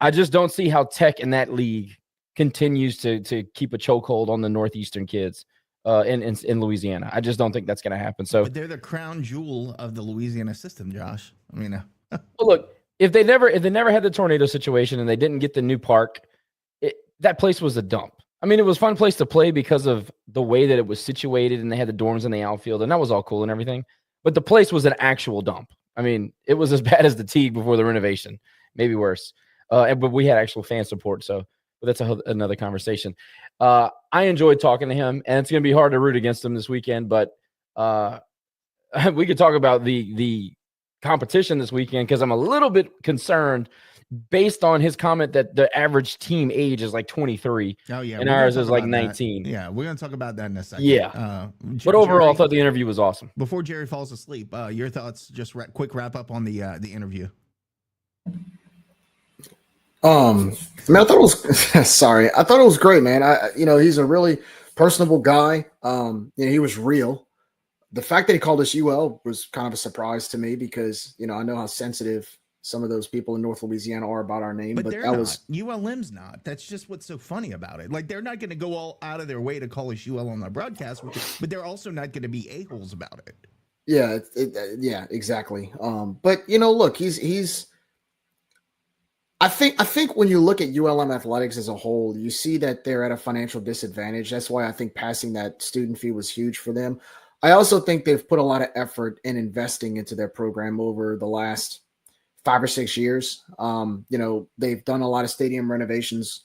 I just don't see how Tech in that league continues to keep a chokehold on the Northeastern kids in Louisiana. I just don't think that's going to happen. So but they're the crown jewel of the Louisiana system, Josh. I mean, well, look, if they never had the tornado situation and they didn't get the new park, that place was a dump. I mean, it was a fun place to play because of the way that it was situated and they had the dorms in the outfield and that was all cool and everything. But the place was an actual dump. I mean, it was as bad as the Teague before the renovation, maybe worse. But we had actual fan support. So that's another conversation. I enjoyed talking to him, and it's going to be hard to root against him this weekend. But we could talk about the competition this weekend because I'm a little bit concerned based on his comment that the average team age is like 23. Oh, yeah. And ours is like 19. That. Yeah, we're going to talk about that in a second. Yeah. But overall, Jerry, I thought the interview was awesome. Before Jerry falls asleep, your thoughts, just quick wrap up on the interview. I mean, I thought it was sorry. I thought it was great, man. He's a really personable guy. He was real. The fact that he called us UL was kind of a surprise to me because, I know how sensitive some of those people in North Louisiana are about our name, but that was ULM's not. That's just what's so funny about it. Like they're not going to go all out of their way to call us UL on their broadcast, but they're also not going to be a-holes about it. Yeah, yeah, exactly. But look, he's. I think when you look at ULM athletics as a whole, you see that they're at a financial disadvantage. That's why I think passing that student fee was huge for them. I also think they've put a lot of effort in investing into their program over the last 5 or 6 years. They've done a lot of stadium renovations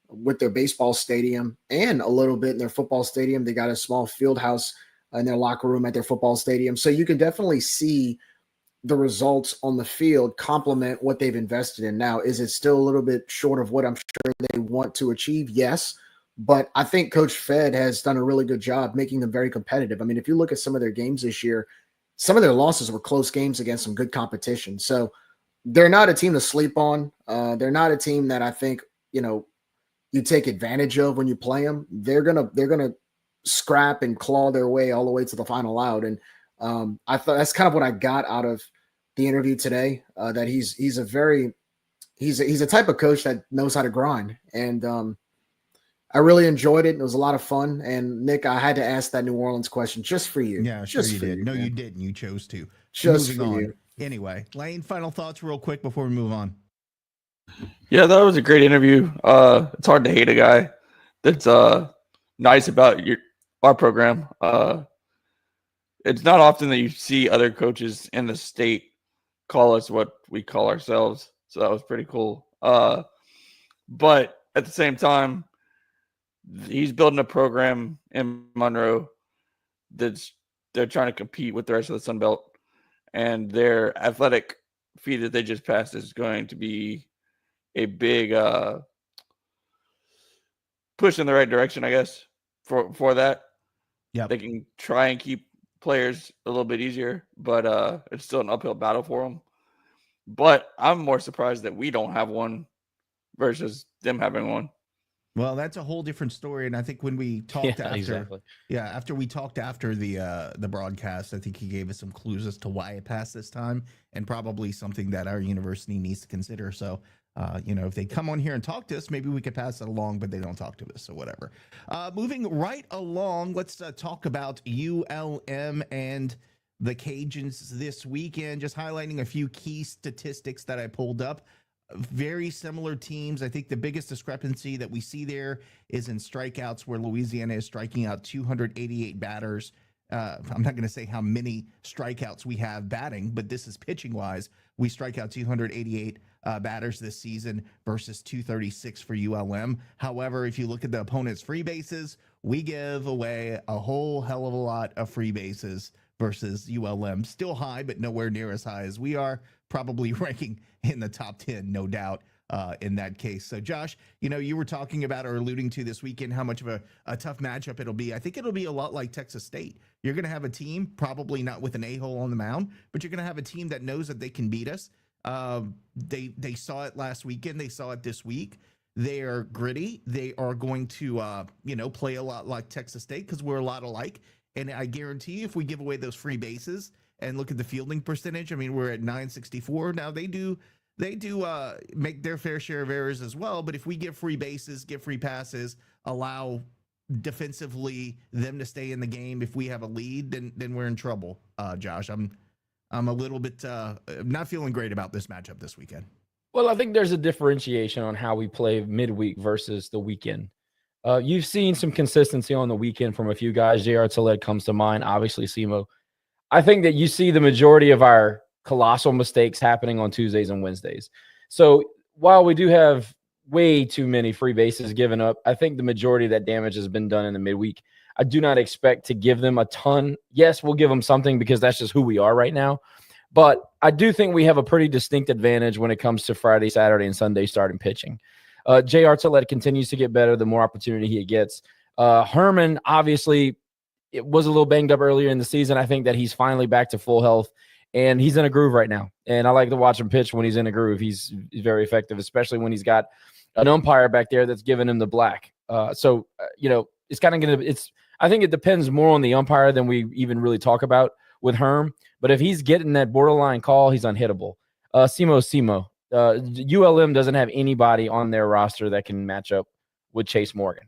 with their baseball stadium and a little bit in their football stadium. They got a small field house in their locker room at their football stadium. So you can definitely see the results on the field complement what they've invested in. Now, is it still a little bit short of what I'm sure they want to achieve? Yes. But I think Coach Fed has done a really good job making them very competitive. I mean, if you look at some of their games this year, some of their losses were close games against some good competition. So they're not a team to sleep on. They're not a team that I think, you take advantage of when you play them. They're gonna scrap and claw their way all the way to the final out. And I thought that's kind of what I got out of the interview today. That he's a type of coach that knows how to grind, and I really enjoyed it. It was a lot of fun. And Nick, I had to ask that New Orleans question just for you. Yeah, sure you did. No, you didn't. You chose to. Just for you. Anyway, Lane, final thoughts real quick before we move on. Yeah, that was a great interview. It's hard to hate a guy that's nice about our program. It's not often that you see other coaches in the state call us what we call ourselves. So that was pretty cool. But at the same time, he's building a program in Monroe they're trying to compete with the rest of the SunBelt. And their athletic fee that they just passed is going to be a big push in the right direction, I guess, for that. Yep. they can try and keep players a little bit easier, but it's still an uphill battle for them. But I'm more surprised that we don't have one versus them having one. Well, that's a whole different story, and I think when we talked exactly. after we talked after the broadcast, I think he gave us some clues as to why it passed this time, and probably something that our university needs to consider. So, if they come on here and talk to us, maybe we could pass it along, but they don't talk to us, so whatever. Moving right along, let's talk about ULM and the Cajuns this weekend. Just highlighting a few key statistics that I pulled up. Very similar teams. I think the biggest discrepancy that we see there is in strikeouts, where Louisiana is striking out 288 batters. I'm not going to say how many strikeouts we have batting, but this is pitching wise. We strike out 288 batters this season versus 236 for ULM. However, if you look at the opponent's free bases, we give away a whole hell of a lot of free bases versus ULM. Still high, but nowhere near as high as we are. Probably ranking in the top 10, no doubt, in that case. So, Josh, you were talking about or alluding to this weekend how much of a tough matchup it'll be. I think it'll be a lot like Texas State. You're going to have a team, probably not with an a-hole on the mound, but you're going to have a team that knows that they can beat us. They saw it last weekend. They saw it this week. They are gritty. They are going to, play a lot like Texas State because we're a lot alike. And I guarantee if we give away those free bases and look at the fielding percentage, I mean, we're at 964. Now they do make their fair share of errors as well. But if we give free bases, give free passes, allow defensively them to stay in the game, if we have a lead, then we're in trouble. Josh, I'm a little bit not feeling great about this matchup this weekend. Well, I think there's a differentiation on how we play midweek versus the weekend. You've seen some consistency on the weekend from a few guys. J.R. Tillett comes to mind, obviously Simo. I think that you see the majority of our colossal mistakes happening on Tuesdays and Wednesdays. So while we do have way too many free bases given up, I think the majority of that damage has been done in the midweek. I do not expect to give them a ton. Yes, we'll give them something because that's just who we are right now. But I do think we have a pretty distinct advantage when it comes to Friday, Saturday, and Sunday starting pitching. J.R. Tillett continues to get better the more opportunity he gets. Herman, obviously, it was a little banged up earlier in the season. I think that he's finally back to full health, and he's in a groove right now. And I like to watch him pitch when he's in a groove. He's very effective, especially when he's got an umpire back there that's giving him the black. It's kind of going to – I think it depends more on the umpire than we even really talk about with Herm. But if he's getting that borderline call, he's unhittable. Simo. ULM doesn't have anybody on their roster that can match up with Chase Morgan.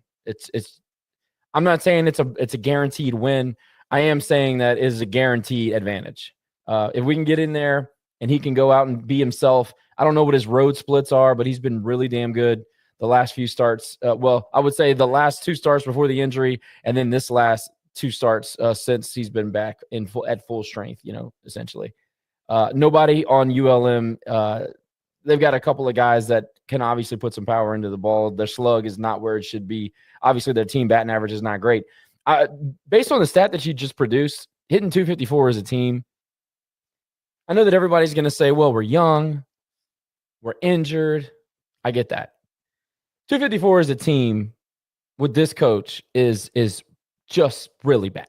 I'm not saying it's a guaranteed win. I am saying that it is a guaranteed advantage. If we can get in there and he can go out and be himself, I don't know what his road splits are, but he's been really damn good the last few starts. I would say the last two starts before the injury, and then this last two starts since he's been back at full strength, essentially. Nobody on ULM. They've got a couple of guys that can obviously put some power into the ball. Their slug is not where it should be. Obviously, their team batting average is not great. Based on the stat that you just produced, hitting 254 as a team, I know that everybody's going to say, well, we're young, we're injured. I get that. 254 as a team with this coach is just really bad.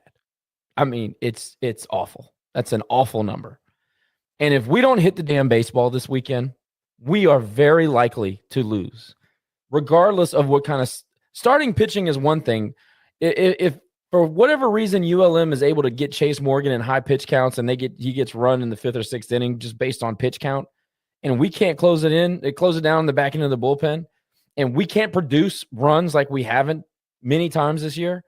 I mean, it's awful. That's an awful number. And if we don't hit the damn baseball this weekend, we are very likely to lose, regardless of what kind of starting pitching is one thing. If for whatever reason ULM is able to get Chase Morgan in high pitch counts and he gets run in the 5th or 6th inning just based on pitch count, and we can't close it down in the back end of the bullpen, and we can't produce runs like we haven't many times this year,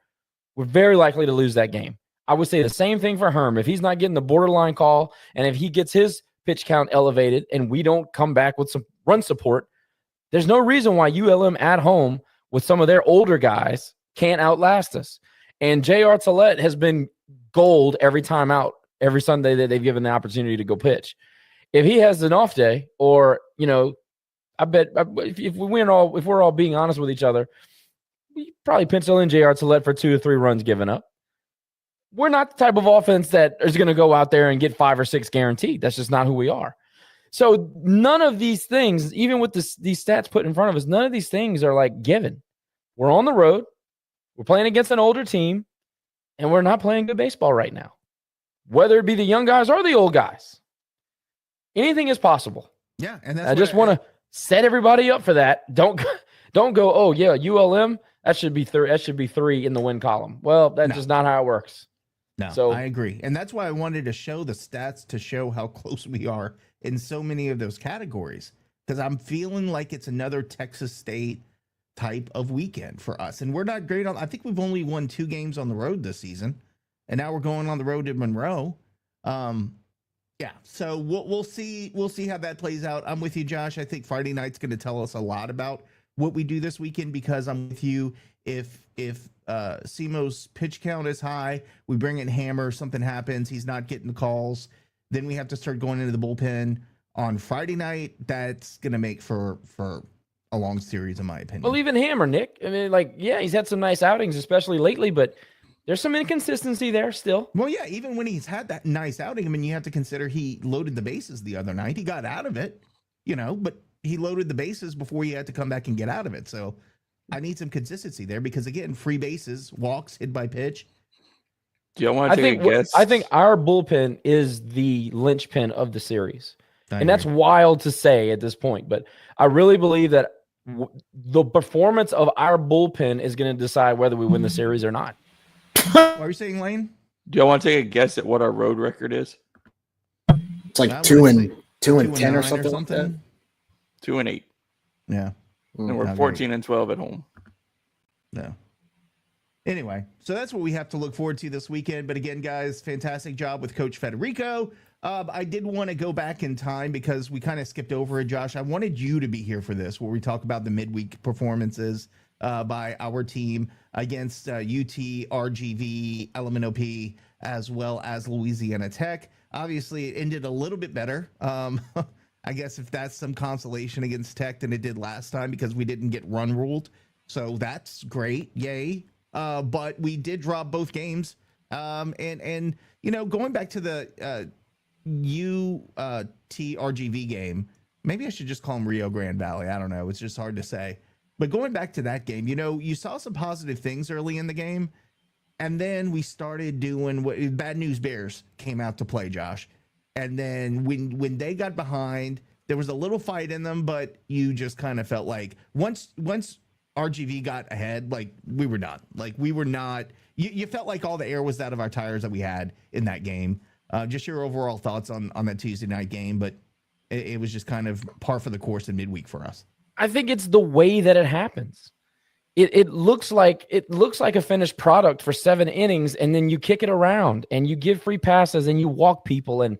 we're very likely to lose that game. I would say the same thing for Herm. If he's not getting the borderline call, and if he gets his pitch count elevated and we don't come back with some run support, there's no reason why ULM at home with some of their older guys can't outlast us. And J.R. Tillett has been gold every time out, every Sunday that they've given the opportunity to go pitch. If he has an off day, or, I bet if we're all being honest with each other, we probably pencil in J.R. Tillett for 2 or 3 runs given up. We're not the type of offense that is going to go out there and get 5 or 6 guaranteed. That's just not who we are. So none of these things, even with these stats put in front of us, none of these things are like given. We're on the road. We're playing against an older team. and we're not playing good baseball right now. Whether it be the young guys or the old guys, anything is possible. Yeah, and that's I just want to set everybody up for that. Don't go. Oh yeah, ULM. That should be three. That should be 3 in the win column. Well, that's just not how it works. No, so I agree, and that's why I wanted to show the stats to show how close we are in so many of those categories. Because I'm feeling like it's another Texas State type of weekend for us, and we're not great on. I think we've only won 2 games on the road this season, and now we're going on the road to Monroe. Yeah, so we'll see how that plays out. I'm with you, Josh. I think Friday night's going to tell us a lot about what we do this weekend, because I'm with you. If Simo's pitch count is high, we bring in Hammer, something happens, he's not getting the calls, then we have to start going into the bullpen on Friday night. That's going to make for a long series, in my opinion. Well, even Hammer, Nick. I mean, like, yeah, he's had some nice outings, especially lately, but there's some inconsistency there still. Well, yeah, even when he's had that nice outing, I mean, you have to consider he loaded the bases the other night. He got out of it, but he loaded the bases before he had to come back and get out of it. So I need some consistency there because, again, free bases, walks, hit by pitch. Do you want to take a guess? I think our bullpen is the linchpin of the series. And that's wild to say at this point, but I really believe that the performance of our bullpen is going to decide whether we win the series or not. What are you saying, Lane? Do y'all want to take a guess at what our road record is? It's like 2 and 10 or something like that. 2-8. Yeah. And we're 14-12 at home. No. Anyway, so that's what we have to look forward to this weekend. But again, guys, fantastic job with Coach Federico. I did want to go back in time because we kind of skipped over it, Josh. I wanted you to be here for this, where we talk about the midweek performances by our team against UT, RGV, LMNOP, as well as Louisiana Tech. Obviously, it ended a little bit better. I guess if that's some consolation against Tech than it did last time, because we didn't get run ruled. So that's great. Yay. But we did drop both games. And going back to the UT-RGV game, maybe I should just call them Rio Grande Valley. I don't know. It's just hard to say. But going back to that game, you saw some positive things early in the game. And then we started doing what Bad News Bears came out to play, Josh. And then when they got behind, there was a little fight in them, but you just kind of felt like once RGV got ahead, like we were done. Like we were not, you felt like all the air was out of our tires that we had in that game. Just your overall thoughts on that Tuesday night game, but it was just kind of par for the course in midweek for us. I think it's the way that it happens. It looks like a finished product for 7 innings, and then you kick it around and you give free passes and you walk people, and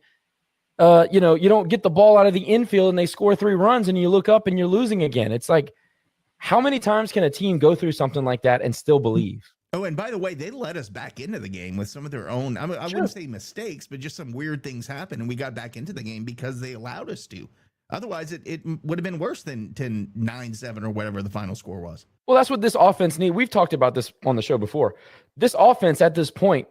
you don't get the ball out of the infield and they score 3 runs and you look up and you're losing again. It's like, how many times can a team go through something like that and still believe? Oh, and by the way, they let us back into the game with some of their own, I wouldn't say mistakes, but just some weird things happened, and we got back into the game because they allowed us to. Otherwise, it would have been worse than 9-7 or whatever the final score was. Well, that's what this offense needs. We've talked about this on the show before. This offense at this point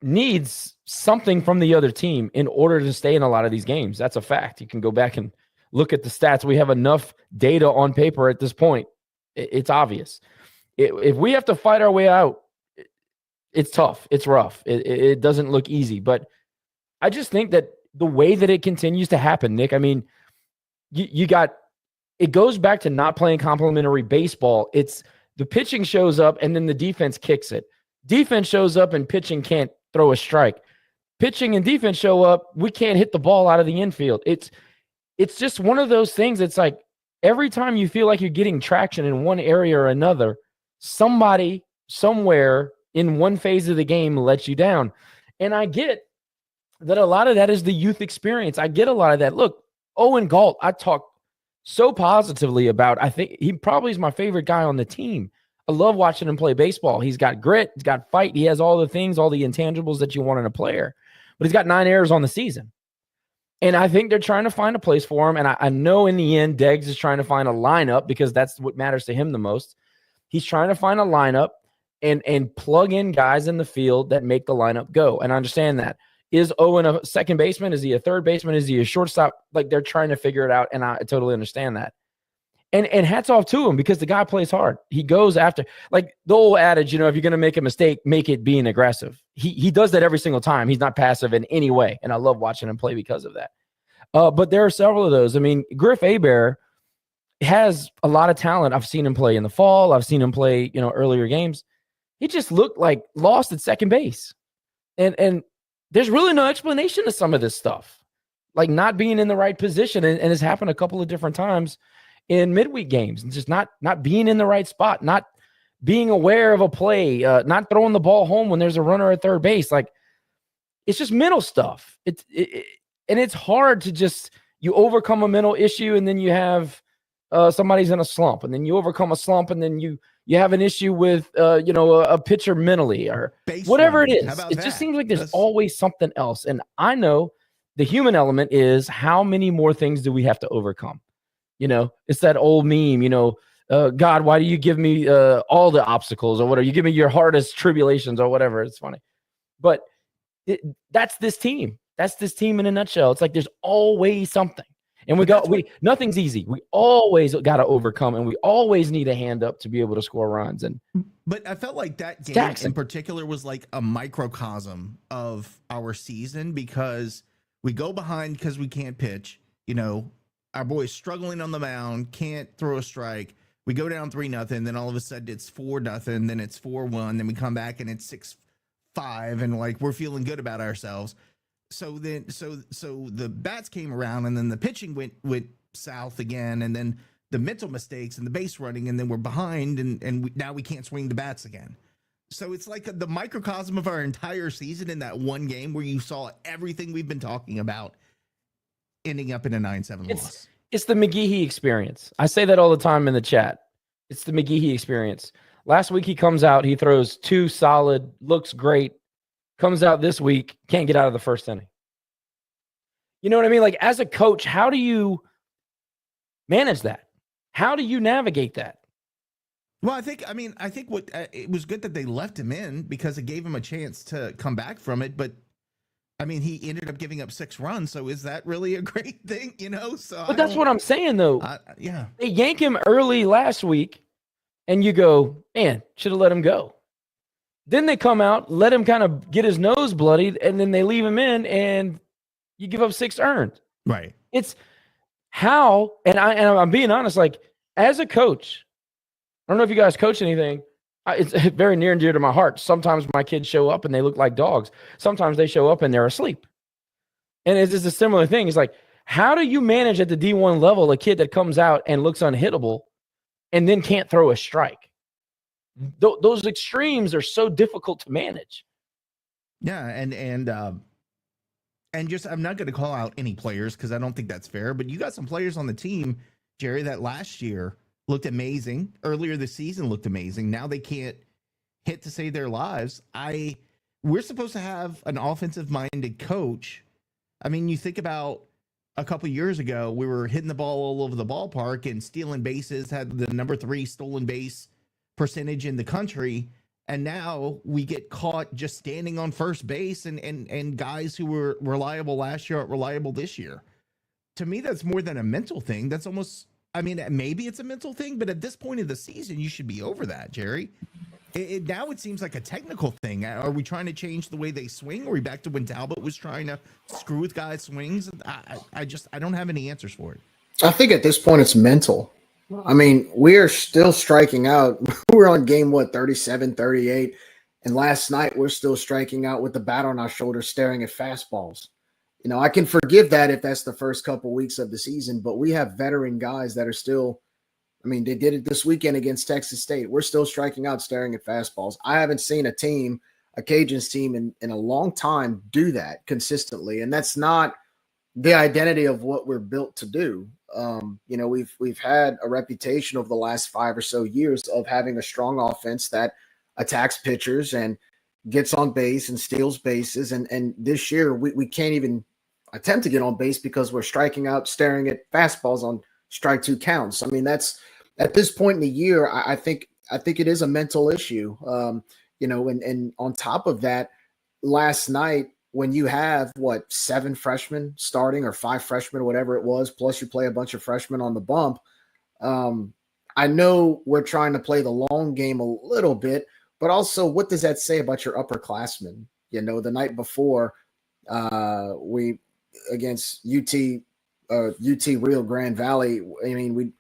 needs something from the other team in order to stay in a lot of these games. That's a fact. You can go back and look at the stats. We have enough data on paper at this point. It's obvious. If we have to fight our way out, it's tough. It's rough. It doesn't look easy. But I just think that the way that it continues to happen, Nick, I mean, it goes back to not playing complementary baseball. It's the pitching shows up and then the defense kicks it. Defense shows up and pitching can't throw a strike. Pitching and defense show up, we can't hit the ball out of the infield. It's just one of those things. It's like every time you feel like you're getting traction in one area or another, somebody somewhere in one phase of the game lets you down. And I get that a lot of that is the youth experience. I get a lot of that. Look, Owen Galt, I talk so positively about. I think he probably is my favorite guy on the team. I love watching him play baseball. He's got grit. He's got fight. He has all the things, all the intangibles that you want in a player. But he's got 9 errors on the season. And I think they're trying to find a place for him. And I know in the end, Deggs is trying to find a lineup because that's what matters to him the most. He's trying to find a lineup and plug in guys in the field that make the lineup go. And I understand that. Is Owen a second baseman? Is he a third baseman? Is he a shortstop? Like, they're trying to figure it out, and I totally understand that. And hats off to him because the guy plays hard. He goes after, like the old adage, if you're going to make a mistake, make it being aggressive. He does that every single time. He's not passive in any way. And I love watching him play because of that. But there are several of those. I mean, Griff Hebert has a lot of talent. I've seen him play in the fall. I've seen him play, earlier games. He just looked like lost at second base. And there's really no explanation to some of this stuff, like not being in the right position. And it's happened a couple of different times in midweek games, and just not being in the right spot, not being aware of a play, not throwing the ball home when there's a runner at third base. Like, it's just mental stuff. And it's hard to just, you overcome a mental issue and then you have somebody's in a slump, and then you overcome a slump and then you have an issue with, a pitcher mentally or whatever it is. It just seems like there's always something else. And I know the human element is, how many more things do we have to overcome? It's that old meme, God, why do you give me all the obstacles or whatever? You give me your hardest tribulations or whatever. It's funny. But that's this team. That's this team in a nutshell. It's like there's always something. And nothing's easy. We always got to overcome, and we always need a hand up to be able to score runs. But I felt like that game in particular was like a microcosm of our season, because we go behind because we can't pitch. Our boy's struggling on the mound, can't throw a strike. We go down 3-0, then all of a sudden it's 4-0, then it's 4-1, then we come back and it's 6-5, and like we're feeling good about ourselves. So the bats came around, and then the pitching went south again, and then the mental mistakes and the base running, and then we're behind, and now we can't swing the bats again. So it's like the microcosm of our entire season in that one game where you saw everything we've been talking about ending up in a 9-7 loss. It's the McGehee experience. I say that all the time in the chat. It's the McGehee experience. Last week he comes out, he throws 2 solid, looks great. Comes out this week, can't get out of the first inning. You know what I mean? Like, as a coach, how do you manage that? How do you navigate that? Well, I think what it was good that they left him in, because it gave him a chance to come back from it. But I mean, he ended up giving up 6 runs. So is that really a great thing? So but that's what I'm saying, though. Yeah. They yank him early last week, and you go, man, should have let him go. Then they come out, let him kind of get his nose bloodied, and then they leave him in, and you give up 6 earned. Right. It's how, and I'm being honest, like, as a coach, I don't know if you guys coach anything. It's very near and dear to my heart. Sometimes my kids show up and they look like dogs. Sometimes they show up and they're asleep. And it's just a similar thing. It's like, how do you manage at the D1 level a kid that comes out and looks unhittable and then can't throw a strike? Those extremes are so difficult to manage. Yeah, and just, I'm not going to call out any players because I don't think that's fair, but you got some players on the team, Jerry, that last year looked amazing. Earlier this season looked amazing. Now they can't hit to save their lives. We're supposed to have an offensive-minded coach. I mean, you think about a couple years ago, we were hitting the ball all over the ballpark and stealing bases, had the number 3 stolen base percentage in the country. And now we get caught just standing on first base, and guys who were reliable last year aren't reliable this year. To me, that's more than a mental thing. That's almost, I mean, maybe it's a mental thing, but at this point of the season, you should be over that, Jerry. Now it seems like a technical thing. Are we trying to change the way they swing? Are we back to when Talbot was trying to screw with guys' swings? I don't have any answers for it. I think at this point it's mental. I mean, we're still striking out. We're on game, 37, 38. And last night, we're still striking out with the bat on our shoulder, staring at fastballs. I can forgive that if that's the first couple weeks of the season, but we have veteran guys that are still, they did it this weekend against Texas State. We're still striking out, staring at fastballs. I haven't seen a Cajuns team in a long time do that consistently. And that's not the identity of what we're built to do. We've had a reputation over the last 5 or so years of having a strong offense that attacks pitchers and gets on base and steals bases. And this year we can't even attempt to get on base because we're striking out, staring at fastballs on strike 2 counts. That's at this point in the year, I think it is a mental issue. And on top of that, last night, when you have 7 freshmen starting or 5 freshmen, whatever it was, plus you play a bunch of freshmen on the bump, I know we're trying to play the long game a little bit, but also what does that say about your upperclassmen? You know, the night before we against UT Rio Grande Valley, I mean,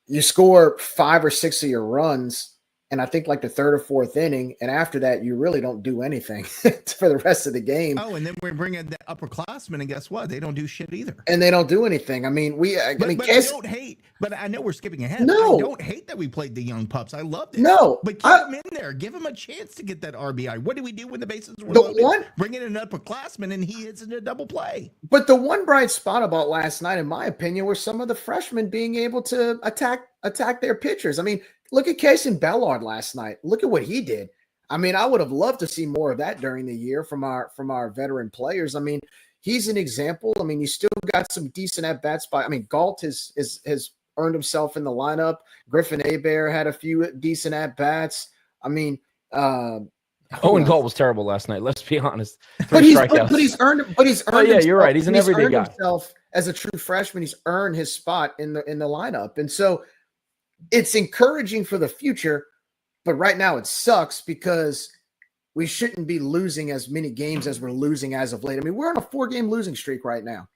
you score 5 or 6 of your runs, and I think like the third or fourth inning, and after that, you really don't do anything for the rest of the game. Oh, and then we bring in the upperclassmen, and guess what? They don't do shit either. And they don't do anything. I mean, I don't hate. But I know we're skipping ahead. No. I don't hate that we played the young pups. I loved it. No, but keep them in there. Give them a chance to get that RBI. What do we do when the bases were loaded? Bring in an upperclassman, and he hits in a double play. But the one bright spot about last night, in my opinion, were some of the freshmen being able to attack their pitchers. I mean, look at Casey Bellard last night. Look at what he did. I mean, I would have loved to see more of that during the year from our veteran players. I mean, he's an example. I mean, you still got some decent at bats Galt has earned himself in the lineup. Griffin Hebert had a few decent at bats. I mean, Owen Galt was terrible last night. Let's be honest. But he's earned. Yeah, you're right. He's an everyday guy. Himself as a true freshman, he's earned his spot in the lineup, and so it's encouraging for the future. But right now, it sucks because we shouldn't be losing as many games as we're losing as of late. I mean, we're on a 4-game losing streak right now.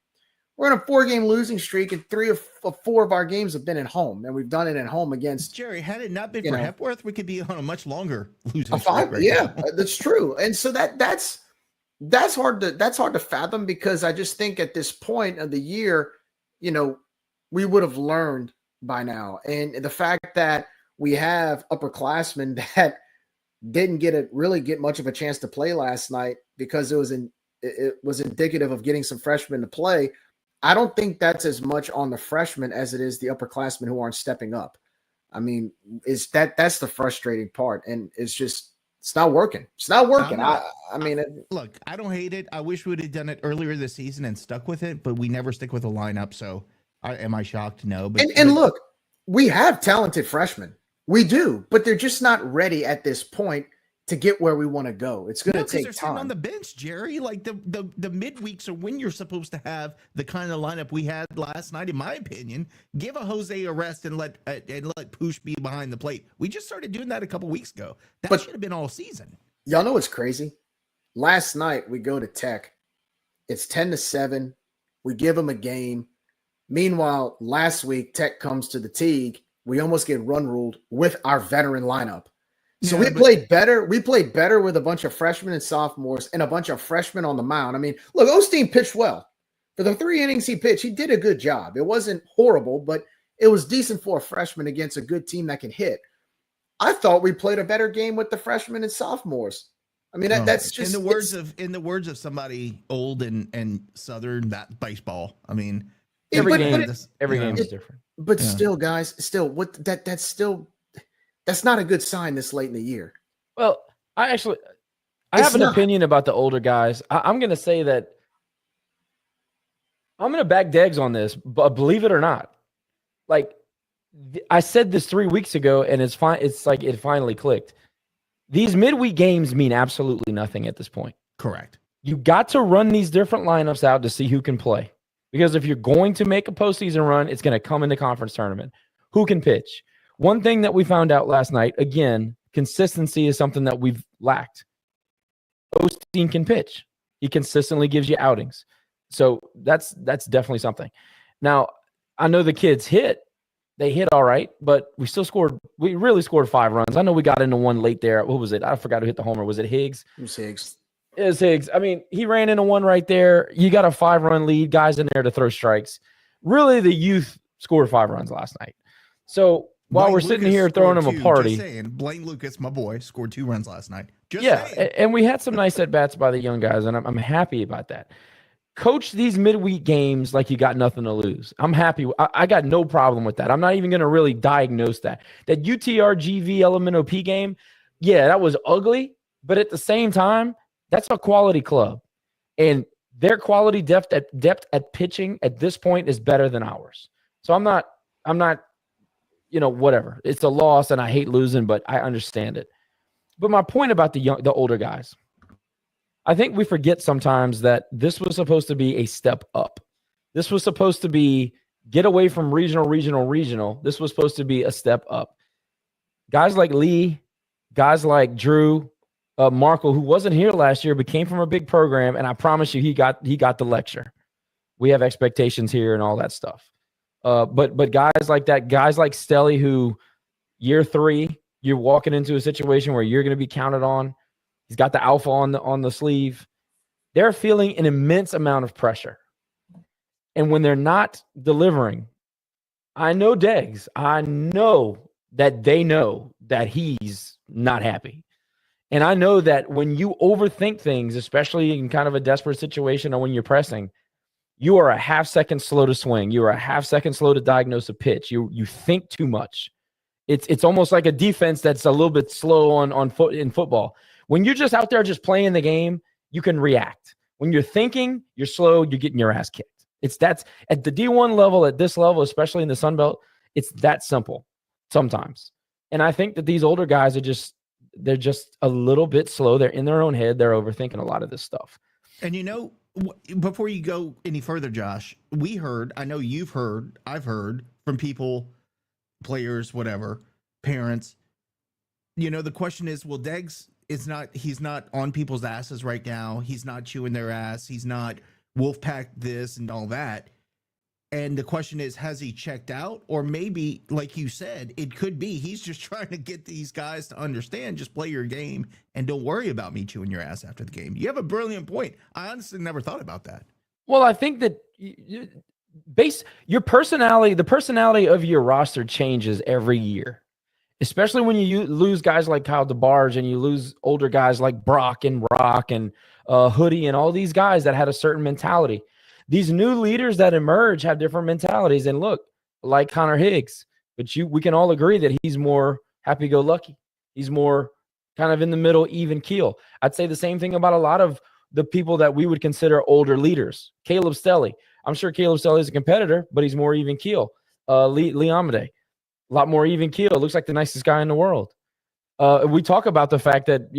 We're on a 4-game losing streak, and 3 or 4 of our games have been at home, and we've done it at home against Jerry. Had it not been for Hepworth, we could be on a much longer losing streak. That's true. And so that's hard to fathom, because I just think at this point of the year, we would have learned by now. And the fact that we have upperclassmen that didn't really get much of a chance to play last night because it was indicative of getting some freshmen to play. I don't think that's as much on the freshmen as it is the upperclassmen who aren't stepping up. I mean, that's the frustrating part, and it's not working. It's not working. Look, I don't hate it. I wish we would have done it earlier this season and stuck with it, but we never stick with a lineup. So, am I shocked? No. But look, we have talented freshmen. We do, but they're just not ready at this point to get where we want to go. It's going to take they're time. Sitting on the bench, Jerry. Like the midweeks are when you're supposed to have the kind of lineup we had last night. In my opinion, give a Jose a rest and let Poosh be behind the plate. We just started doing that a couple weeks ago. That should have been all season. Y'all know what's crazy? Last night we go to Tech. It's 10-7. We give them a game. Meanwhile, last week Tech comes to the Teague. We almost get run ruled with our veteran lineup. So we played better. We played better with a bunch of freshmen and sophomores and a bunch of freshmen on the mound. I mean, look, Osteen pitched well. For the 3 innings he pitched, he did a good job. It wasn't horrible, but it was decent for a freshman against a good team that can hit. I thought we played a better game with the freshmen and sophomores. I mean, that's just in the words of somebody old and Southern, that baseball. I mean, every game is different. But still, guys, that's not a good sign this late in the year. Well, I have an opinion about the older guys. I'm going to say that I'm going to back Deggs on this, but believe it or not, like I said this 3 weeks ago, and it's fine. It's like it finally clicked. These midweek games mean absolutely nothing at this point. Correct. You got to run these different lineups out to see who can play. Because if you're going to make a postseason run, it's going to come in the conference tournament. Who can pitch? One thing that we found out last night, again, consistency is something that we've lacked. Osteen can pitch. He consistently gives you outings. So that's definitely something. Now, I know the kids hit. They hit all right, but we really scored 5 runs. I know we got into one late there. What was it? I forgot who hit the homer. Was it Higgs? It was Higgs. It was Higgs. I mean, he ran into one right there. You got a 5-run lead, guys in there to throw strikes. Really, the youth scored 5 runs last night. So while we're sitting here throwing them a party. Just saying, Blaine Lucas, my boy, scored 2 runs last night. And we had some nice at-bats by the young guys, and I'm happy about that. Coach these midweek games like you got nothing to lose. I'm happy. I got no problem with that. I'm not even going to really diagnose that. That UTRGV LMNOP game, that was ugly, but at the same time, that's a quality club. And their quality depth at pitching at this point is better than ours. So I'm not, whatever. It's a loss and I hate losing, but I understand it. But my point about the older guys, I think we forget sometimes that this was supposed to be a step up. This was supposed to be Get away from regional. This was supposed to be a step up. Guys like Lee, guys like Drew, Markle, who wasn't here last year but came from a big program, and I promise you he got the lecture. We have expectations here and all that stuff. But guys like that, guys like Stelly, who year 3, you're walking into a situation where you're going to be counted on. He's got the alpha on the sleeve. They're feeling an immense amount of pressure. And when they're not delivering, I know Deggs. I know that they know that he's not happy. And I know that when you overthink things, especially in kind of a desperate situation or when you're pressing, you are a half second slow to swing. You are a half second slow to diagnose a pitch. You think too much. It's almost like a defense that's a little bit slow in football. When you're just out there just playing the game, you can react. When you're thinking, you're slow, you're getting your ass kicked. That's at the D1 level, at this level, especially in the SunBelt, it's that simple sometimes. And I think that these older guys they're just a little bit slow. They're in their own head. They're overthinking a lot of this stuff. And before you go any further, Josh, I know you've heard, I've heard from people, players, whatever, parents, the question is, well, Deggs he's not on people's asses right now. He's not chewing their ass. He's not Wolfpack this and all that. And the question is, has he checked out? Or maybe, like you said, it could be he's just trying to get these guys to understand, just play your game and don't worry about me chewing your ass after the game. You have a brilliant point. I honestly never thought about that. Well, I think that your personality, the personality of your roster changes every year, especially when you lose guys like Kyle DeBarge and you lose older guys like Brock and Rock and Hoodie and all these guys that had a certain mentality. These new leaders that emerge have different mentalities. And look, like Connor Higgs, but we can all agree that he's more happy-go-lucky. He's more kind of in the middle, even keel. I'd say the same thing about a lot of the people that we would consider older leaders. Caleb Stelly. I'm sure Caleb Stelly is a competitor, but he's more even keel. Lee Amade, a lot more even keel. Looks like the nicest guy in the world. We talk about the fact that,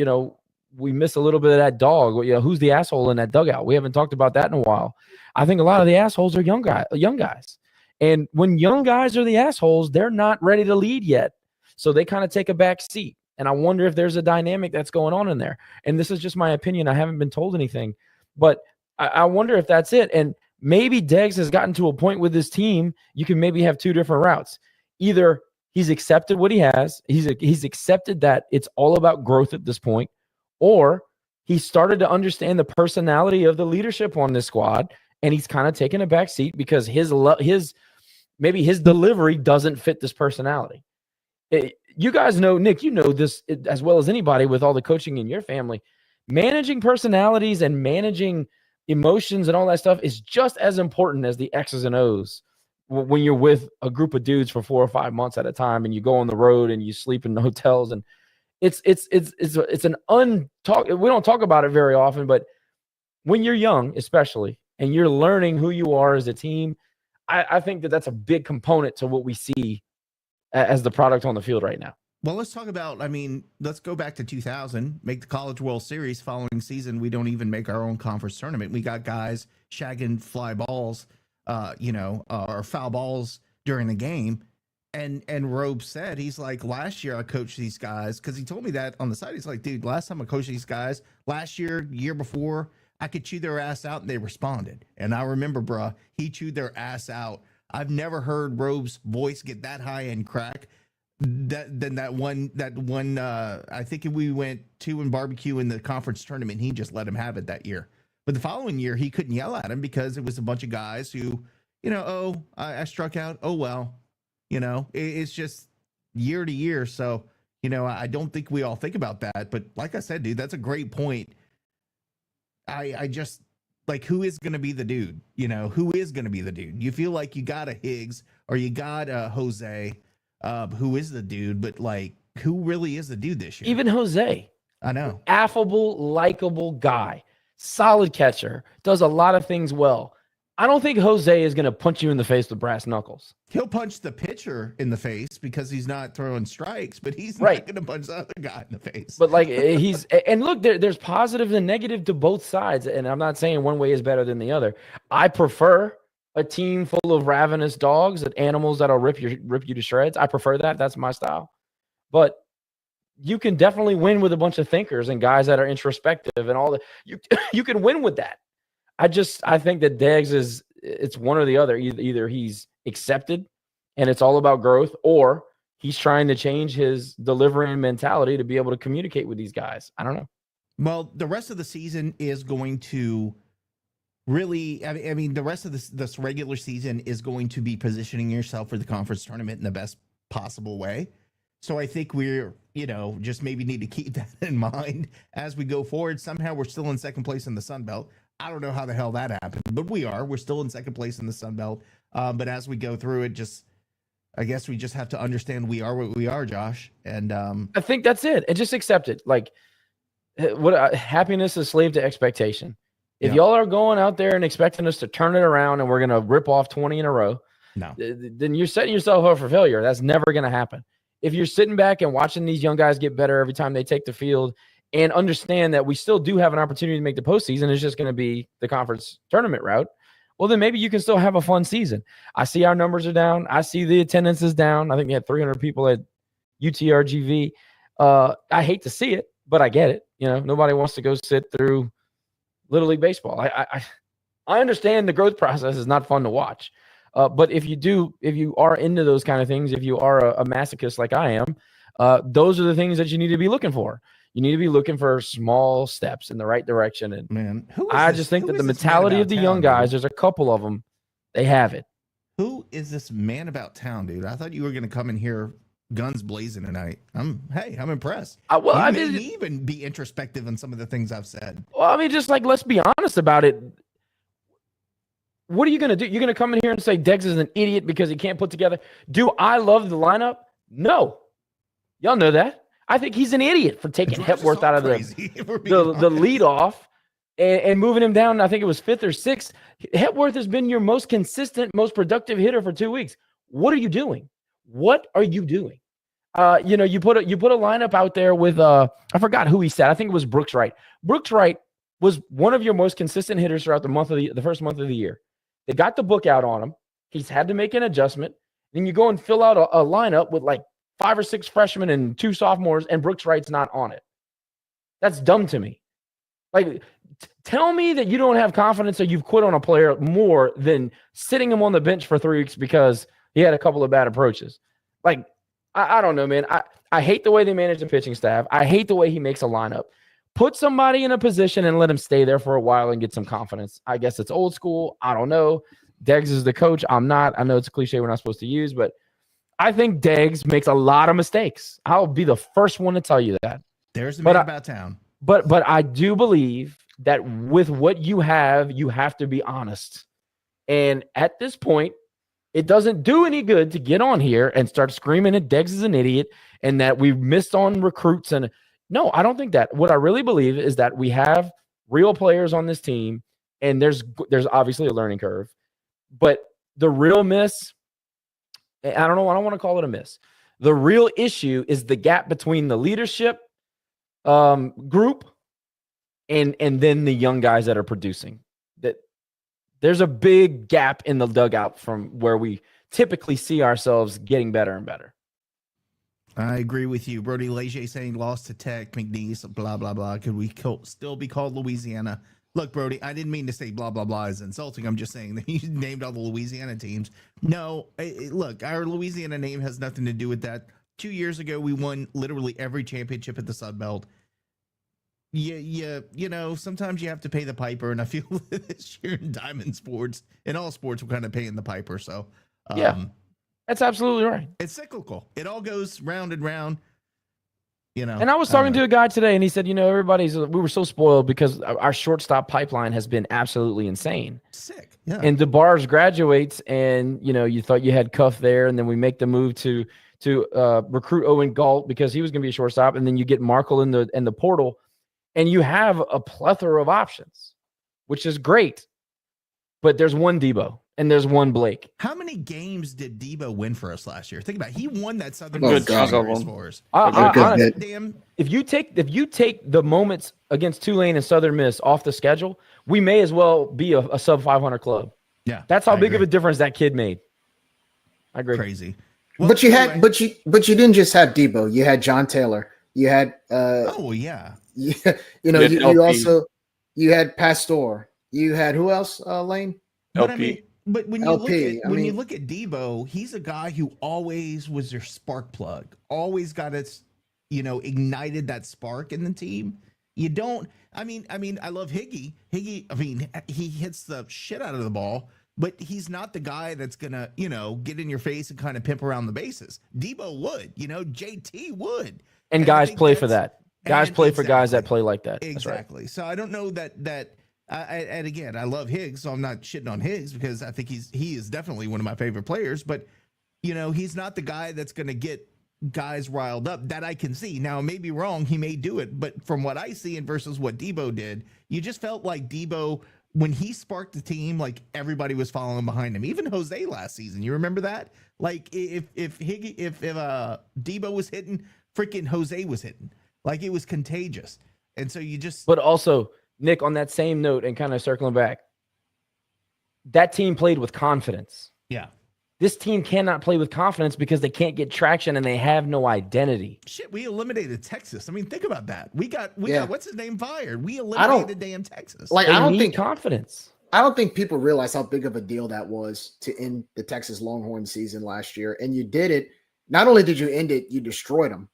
we miss a little bit of that dog. Who's the asshole in that dugout? We haven't talked about that in a while. I think a lot of the assholes are young guys. And when young guys are the assholes, they're not ready to lead yet. So they kind of take a back seat. And I wonder if there's a dynamic that's going on in there. And this is just my opinion. I haven't been told anything. But I wonder if that's it. And maybe Deggs has gotten to a point with this team, you can maybe have two different routes. Either he's accepted what he has. He's accepted that it's all about growth at this point. Or he started to understand the personality of the leadership on this squad, and he's kind of taken a back seat because his delivery doesn't fit this personality. You guys know, Nick, you know this as well as anybody with all the coaching in your family. Managing personalities and managing emotions and all that stuff is just as important as the X's and O's when you're with a group of dudes for 4 or 5 months at a time and you go on the road and you sleep in hotels. And it's an we don't talk about it very often, but when you're young, especially, and you're learning who you are as a team, I think that that's a big component to what we see as the product on the field right now. Well, let's talk about, let's go back to 2000, make the College World Series. Following season, we don't even make our own conference tournament. We got guys shagging fly balls, or foul balls during the game. And Robe said, he's like, last year I coached these guys, because he told me that on the side. He's like, dude, last time I coached these guys, last year, year before, I could chew their ass out and they responded. And I remember, bruh, he chewed their ass out. I've never heard Robe's voice get that high and crack. That one, I think we went 2-1 barbecue in the conference tournament. He just let him have it that year. But the following year, he couldn't yell at him because it was a bunch of guys who, I struck out. Oh, well. It's just year to year. So, I don't think we all think about that. But like I said, dude, that's a great point. I just, like, who is going to be the dude? Who is going to be the dude? You feel like you got a Higgs or you got a Jose, who is the dude, but, like, who really is the dude this year? Even Jose. I know. Affable, likable guy. Solid catcher. Does a lot of things well. I don't think Jose is going to punch you in the face with brass knuckles. He'll punch the pitcher in the face because he's not throwing strikes, but he's not going to punch the other guy in the face. But and look, there's positive and negative to both sides. And I'm not saying one way is better than the other. I prefer a team full of ravenous dogs and animals that'll rip you to shreds. I prefer that. That's my style. But you can definitely win with a bunch of thinkers and guys that are introspective and all that. You can win with that. I think that Deggs it's one or the other. Either he's accepted and it's all about growth, or he's trying to change his delivery and mentality to be able to communicate with these guys. I don't know. Well, the rest of the season is going to really, I mean, the rest of this regular season is going to be positioning yourself for the conference tournament in the best possible way. So I think we're, just maybe need to keep that in mind as we go forward. Somehow we're still in second place in the SunBelt. I don't know how the hell that happened, but we're still in second place in the SunBelt. But as we go through it, I guess we just have to understand we are what we are, Josh. And I think that's it. And just accept it. Like, happiness is slave to expectation. If y'all are going out there and expecting us to turn it around and we're going to rip off 20 in a row, then you're setting yourself up for failure. That's never going to happen. If you're sitting back and watching these young guys get better every time they take the field and understand that we still do have an opportunity to make the postseason, it's just going to be the conference tournament route, well, then maybe you can still have a fun season. I see our numbers are down. I see the attendance is down. I think we had 300 people at UTRGV. I hate to see it, but I get it. Nobody wants to go sit through Little League baseball. I understand the growth process is not fun to watch. But if you are into those kind of things, if you are a masochist like I am, those are the things that you need to be looking for. You need to be looking for small steps in the right direction. And I just think that the mentality of the young guys, there's a couple of them, they have it. Who is this man about town, dude? I thought you were going to come in here guns blazing tonight. I'm impressed. You made me even be introspective in some of the things I've said. Well, I mean, just like, let's be honest about it. What are you going to do? You're going to come in here and say Deggs is an idiot because he can't put together. Do I love the lineup? No. Y'all know that. I think he's an idiot for taking Hepworth out of the leadoff and moving him down. I think it was 5th or 6th. Hepworth has been your most consistent, most productive hitter for 2 weeks. What are you doing? What are you doing? You put a lineup out there with I forgot who he said. I think it was Brooks Wright. Brooks Wright was one of your most consistent hitters throughout the first month of the year. They got the book out on him. He's had to make an adjustment. Then you go and fill out a lineup with like 5 or 6 freshmen and 2 sophomores, and Brooks Wright's not on it. That's dumb to me. Like, tell me that you don't have confidence or you've quit on a player more than sitting him on the bench for 3 weeks because he had a couple of bad approaches. Like, I don't know, man. I hate the way they manage the pitching staff. I hate the way he makes a lineup. Put somebody in a position and let him stay there for a while and get some confidence. I guess it's old school. I don't know. Deggs is the coach. I'm not. I know it's a cliche we're not supposed to use, but I think Deggs makes a lot of mistakes. I'll be the first one to tell you that. There's the man about town. But I do believe that with what you have to be honest. And at this point, it doesn't do any good to get on here and start screaming that Deggs is an idiot and that we've missed on recruits. And no, I don't think that. What I really believe is that we have real players on this team, and there's obviously a learning curve. But the real miss, I don't know, I don't want to call it a miss. The real issue is the gap between the leadership group and then the young guys that are producing. That there's a big gap in the dugout from where we typically see ourselves getting better and better. I agree with you. Brody Leger saying lost to Tech, McNeese, blah, blah, blah. Could we still be called Louisiana? Look, Brody, I didn't mean to say blah, blah, blah is insulting. I'm just saying that you named all the Louisiana teams. No, look, our Louisiana name has nothing to do with that. 2 years ago, we won literally every championship at the SunBelt. You know, sometimes you have to pay the piper, and I feel this year in diamond sports, in all sports, we're kind of paying the piper. So, yeah. That's absolutely right. It's cyclical. It all goes round and round, you know. And I was talking to a guy today, and he said, we were so spoiled because our shortstop pipeline has been absolutely insane. Sick. Yeah. And DeBarge graduates, and, you thought you had Cuff there, and then we make the move to recruit Owen Galt because he was going to be a shortstop, and then you get Markle in the portal, and you have a plethora of options, which is great. But there's one Debo. And there's one Blake. How many games did Debo win for us last year? Think about it. He won that Southern Series for us. If you take the moments against Tulane and Southern Miss off the schedule, we may as well be a sub 500 club. Yeah, that's how big of a difference that kid made. I agree. Crazy. Well, but you didn't just have Debo. You had John Taylor. You had you had Pastor. You had who else? Lane. But LP. But when you look at Debo, he's a guy who always was your spark plug. Always got us, ignited that spark in the team. You don't. I love Higgy. He hits the shit out of the ball, but he's not the guy that's gonna, get in your face and kind of pimp around the bases. Debo would, JT would. And guys play for that. Guys play for guys that play like that. Exactly. Right. So I don't know that. And again, I love Higgs, so I'm not shitting on Higgs because I think he is definitely one of my favorite players. But he's not the guy that's going to get guys riled up that I can see. Now, I may be wrong. He may do it, but from what I see and versus what Debo did, you just felt like Debo, when he sparked the team, like everybody was following behind him. Even Jose last season, you remember that? Like if Debo was hitting, freaking Jose was hitting. Like it was contagious. And so you just. But also, Nick, on that same note and kind of circling back, that team played with confidence. Yeah. This team cannot play with confidence because they can't get traction and they have no identity. Shit, we eliminated Texas. I mean, think about that. We got what's his name fired. We eliminated damn Texas. Like, I don't think confidence. I don't think people realize how big of a deal that was to end the Texas Longhorn season last year. And you did it. Not only did you end it, you destroyed them.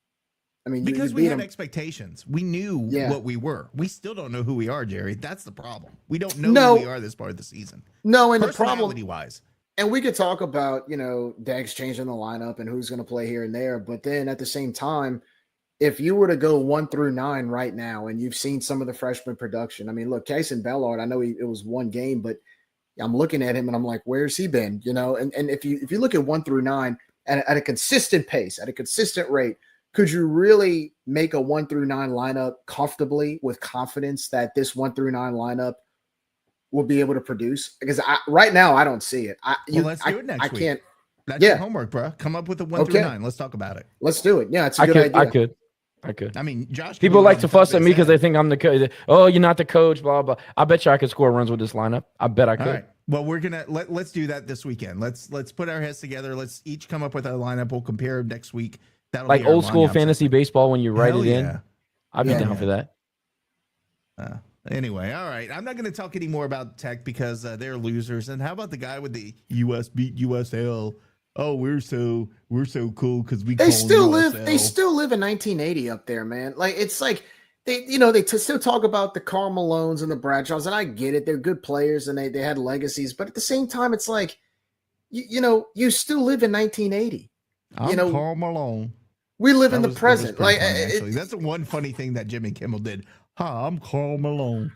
I mean, because we had expectations. We knew what we were. We still don't know who we are, Jerry. That's the problem. We don't know who we are this part of the season. No, and the problem personality-wise. And we could talk about, Dags changing the lineup and who's going to play here and there. But then at the same time, if you were to go 1 through 9 right now, and you've seen some of the freshman production, I mean, look, Kason Bellard, I know it was one game, but I'm looking at him and I'm like, where's he been? And if you look at 1 through 9 at a consistent pace, at a consistent rate, could you really make a 1 through 9 lineup comfortably with confidence that this 1 through 9 lineup will be able to produce? Because right now I don't see it. Let's do it next week. Can't. That's your homework, bro. Come up with a 1 through 9. Let's talk about it. Let's do it. Yeah, it's a good idea. I could. I mean, Josh. People like to fuss at me because they think I'm the coach. Oh, you're not the coach. Blah blah. I bet you I could score runs with this lineup. I bet I could. All right. Well, we're gonna let's do that this weekend. Let's put our heads together. Let's each come up with our lineup. We'll compare next week. That'll like old school fantasy baseball when you write it in. I'd be down for that. Anyway, all right. I'm not going to talk any more about Tech because they're losers. And how about the guy with the US beat USL? Oh, we're so cool because we still live in 1980 up there, man. Like it's like they still talk about the Karl Malones and the Bradshaws, and I get it. They're good players and they had legacies, but at the same time, it's like you still live in 1980. Karl Malone. We live in the present. Like funny, that's the one funny thing that Jimmy Kimmel did. Hi, I'm Karl Malone.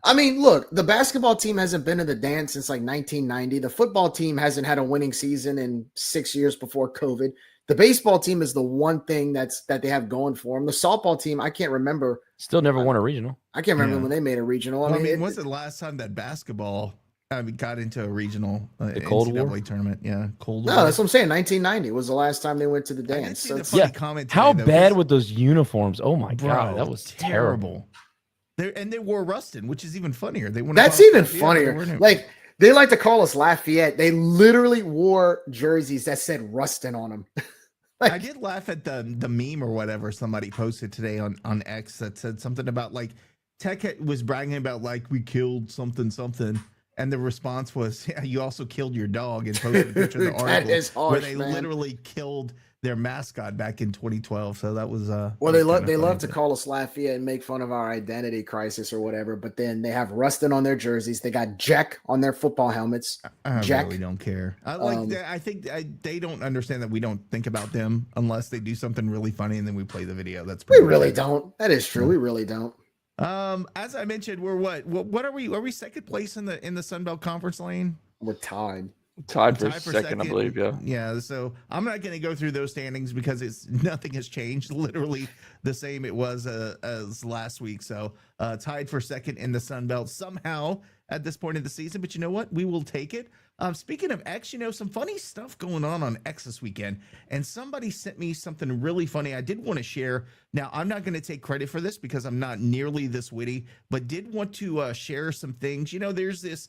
I mean, look, the basketball team hasn't been in the dance since like 1990. The football team hasn't had a winning season in 6 years before COVID. The baseball team is the one thing that they have going for them. The softball team, I can't remember. Still never won a regional. I can't remember when they made a regional. Well, I mean, when's the last time that basketball got into a regional the Cold NCAA War tournament? Yeah, Cold War. No, that's what I'm saying. 1990 was the last time they went to the dance. How bad with those uniforms? Oh my god, that was terrible. They wore Rustin, which is even funnier. That's even funnier. Like they like to call us Lafayette. They literally wore jerseys that said Rustin on them. I did laugh at the meme or whatever somebody posted today on X that said something about like Tech was bragging about like we killed something. And the response was, yeah, you also killed your dog, and posted a picture of the article that is harsh, where they man. literally killed their mascot back in 2012. So that was well, they love to call us Lafayette and make fun of our identity crisis or whatever. But then they have Rustin on their jerseys. They got Jack on their football helmets. I Jack. really don't care. I think they don't understand that we don't think about them unless they do something really funny and then we play the video. We really don't. That is true. We really don't. As I mentioned, we're what are we? Are we second place in the SunBelt Conference Lane? We're tied. Tied for second, I believe. Yeah. Yeah. So I'm not going to go through those standings because nothing has changed. Literally the same it was as last week. So tied for second in the SunBelt somehow at this point in the season. But you know what? We will take it. Speaking of X, some funny stuff going on X this weekend, and somebody sent me something really funny I did want to share. Now, I'm not going to take credit for this because I'm not nearly this witty, but did want to share some things. There's this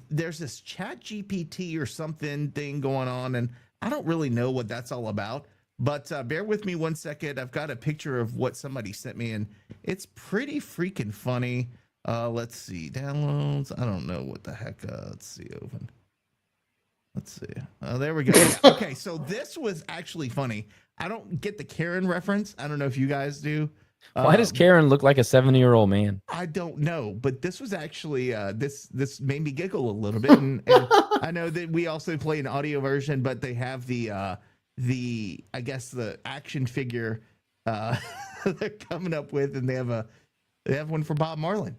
there's this Chat GPT or something thing going on, and I don't really know what that's all about. But bear with me 1 second. I've got a picture of what somebody sent me, and it's pretty freaking funny. Let's see. Downloads. I don't know what the heck. Let's see. Open. Let's see. There we go. Yeah, okay, so this was actually funny. I don't get the Karen reference. I don't know if you guys do. Why does Karen look like a 70-year-old man? I don't know, but this was actually this made me giggle a little bit, and I know that we also play an audio version, but they have the I guess the action figure they're coming up with, and they have one for Bob Marlin.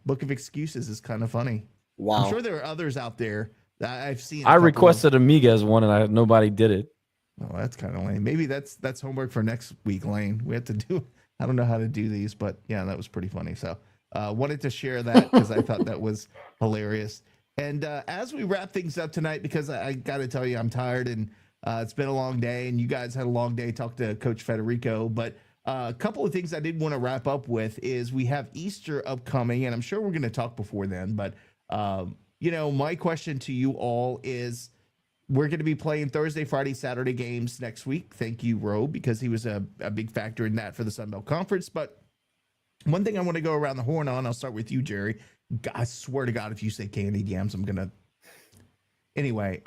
Book of Excuses is kind of funny. Wow. I'm sure there are others out there that I've seen. I requested Amiga's one, and nobody did it. Oh, that's kind of lame. Maybe that's homework for next week, Lane. We have to do. I don't know how to do these, but yeah, that was pretty funny. So wanted to share that because I thought that was hilarious. And as we wrap things up tonight, because I got to tell you, I'm tired and it's been a long day, and you guys had a long day. Talked to Coach Federico, but a couple of things I did want to wrap up with is we have Easter upcoming, and I'm sure we're going to talk before then. But my question to you all is, we're going to be playing Thursday, Friday, Saturday games next week. Thank you, Roe, because he was a big factor in that for the SunBelt Conference. But one thing I want to go around the horn on, I'll start with you, Jerry. I swear to God, if you say candied yams, I'm going to... Anyway,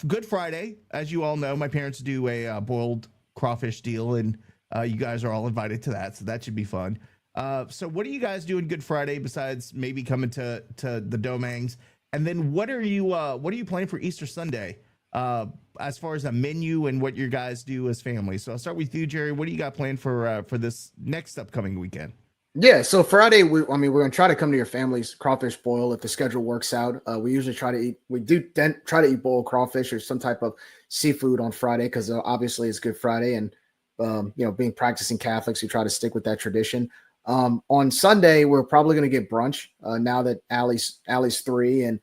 Good Friday, as you all know, my parents do a boiled crawfish deal, and you guys are all invited to that, so that should be fun. So what are you guys doing Good Friday besides maybe coming to the Domangs? And then what are you planning for Easter Sunday as far as a menu and what your guys do as families? So I'll start with you, Jerry. What do you got planned for this next upcoming weekend? Yeah, so Friday, we're going to try to come to your family's crawfish boil if the schedule works out. We usually try to eat boiled crawfish or some type of seafood on Friday because obviously it's Good Friday, and being practicing Catholics, we try to stick with that tradition. On Sunday, we're probably going to get brunch now that Allie's 3, and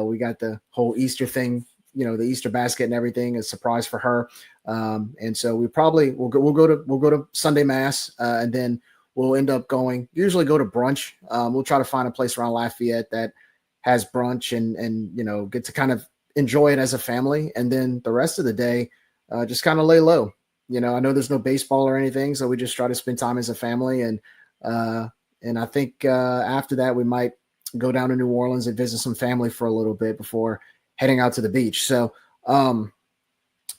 we got the whole Easter thing, the Easter basket and everything, a surprise for her. And so we'll go to Sunday Mass, and then we'll end up usually go to brunch. We'll try to find a place around Lafayette that has brunch and get to kind of enjoy it as a family. And then the rest of the day, just kind of lay low. I know there's no baseball or anything, so we just try to spend time as a family. And I think after that, we might go down to New Orleans and visit some family for a little bit before heading out to the beach. So,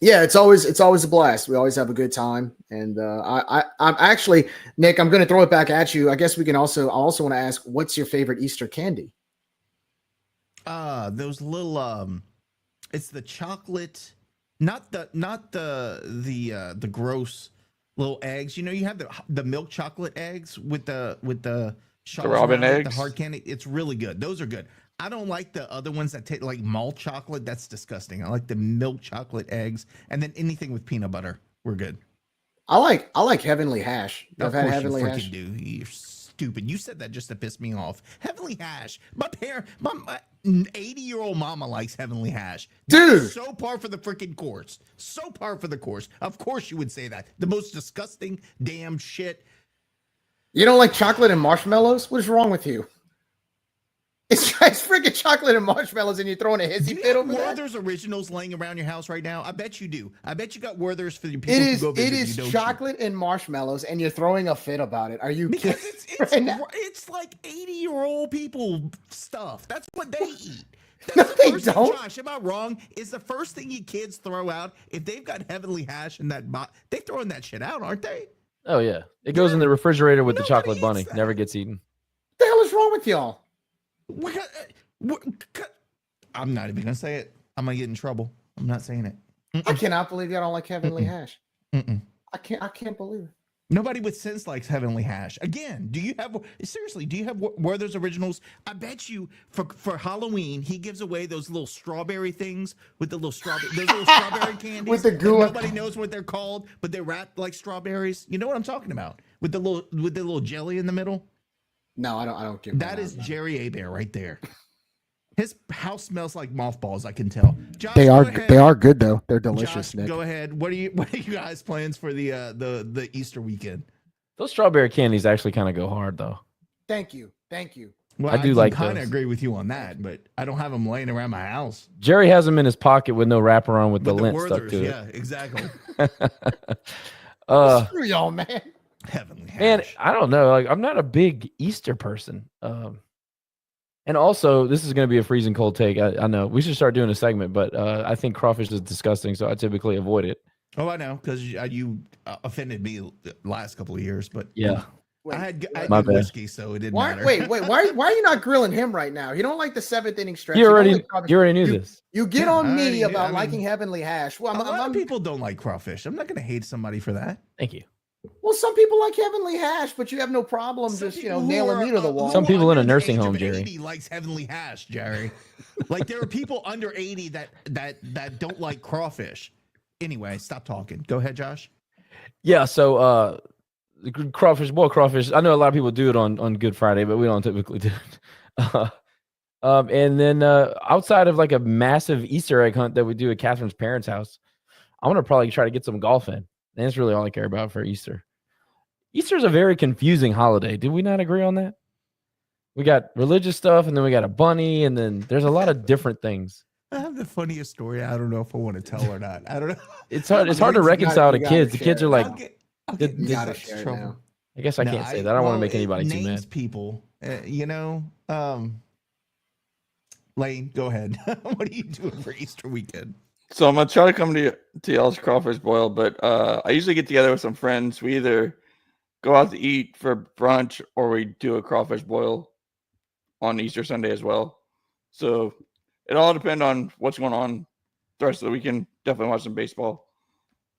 it's always a blast. We always have a good time. And I'm actually, Nick, I'm going to throw it back at you. I guess I also want to ask, what's your favorite Easter candy? Those little, it's the chocolate, not the gross little eggs. You have the milk chocolate eggs with the Robin eggs, the hard candy. It's really good. Those are good. I don't like the other ones that taste like malt chocolate. That's disgusting. I like the milk chocolate eggs, and then anything with peanut butter. We're good. I like Heavenly Hash. I've had Heavenly Hash. You're stupid. You said that just to piss me off. Heavenly Hash. My 80-year-old mama likes Heavenly Hash. Dude. So par for the freaking course. So par for the course. Of course you would say that. The most disgusting damn shit. You don't like chocolate and marshmallows? What is wrong with you? It's freaking chocolate and marshmallows, and you're throwing a hissy fit over there. Werther's Originals laying around your house right now? I bet you do. I bet you got Werther's for your people who go visit. It is chocolate and marshmallows, and you're throwing a fit about it. Are you kidding? It's like 80-year-old people stuff. That's what they eat. No, they don't. Josh, am I wrong? Is the first thing you kids throw out, if they've got Heavenly Hash in that box, they throwing that shit out, aren't they? Oh, yeah. It goes in the refrigerator with the chocolate bunny. Never gets eaten. What the hell is wrong with y'all? I'm not even going to say it. I'm going to get in trouble. I'm not saying it. I cannot believe y'all don't like Heavenly Hash. I can't believe it. Nobody with sense likes Heavenly Hash. Again, do you have Werther's Originals? I bet you for Halloween, he gives away those little strawberry things with the little strawberry candies. With the goo. Nobody knows what they're called, but they're wrapped like strawberries. You know what I'm talking about? With the little jelly in the middle. No, I don't give that. Is Jerry Abear right there. His house smells like mothballs, I can tell. Josh, they are good though. They're delicious. Josh, Nick. Go ahead. What are you guys' plans for the Easter weekend? Those strawberry candies actually kind of go hard though. Thank you. Well, I do like kind of those. agree with you on that, but I don't have them laying around my house. Jerry has them in his pocket with no wraparound with the lint stuck Werthers, to it. yeah, exactly. Screw y'all, man. Heavenly hash. Man, I don't know. Like, I'm not a big Easter person. And also, this is going to be a freezing cold take. I know we should start doing a segment, but I think crawfish is disgusting, so I typically avoid it. Oh, I know, because you offended me the last couple of years, but Yeah. I had My good bad. whiskey, so it didn't matter. Wait, why are you not grilling him right now? You don't like the 7th inning stretch. You don't already like crawfish. knew this. You get Yeah, on I already me knew. about I mean, liking Heavenly Hash. Well, A lot of people don't like crawfish. I'm not going to hate somebody for that. Thank you. well, some people like Heavenly Hash, but you have no problem just nailing me to the wall. Some people in a under the nursing age home, of Jerry. 80 likes Heavenly Hash, Jerry. Like there are people under 80 that don't like crawfish. Anyway, stop talking. Go ahead, Josh. Yeah, so the crawfish. I know a lot of people do it on Good Friday, but we don't typically do it. And then outside of like a massive Easter egg hunt that we do at Catherine's parents' house, I want to probably try to get some golf in. And that's really all I care about for Easter. Easter is a very confusing holiday. Did we not agree on that? We got religious stuff, and then we got a bunny, and then there's a lot of different things. I have the funniest story. I don't know if I want to tell or not. I don't know. It's hard. It's hard to reconcile to kids. The kids are like, I'll get You gotta such share it trouble. now. I guess I can't say that. I don't want to make anybody too names mad. people, Lane, go ahead. What are you doing for Easter weekend? So I'm gonna try to come to y'all's crawfish boil, but I usually get together with some friends. We either go out to eat for brunch or we do a crawfish boil on Easter Sunday as well. So it all depends on what's going on the rest of the weekend. Definitely watch some baseball,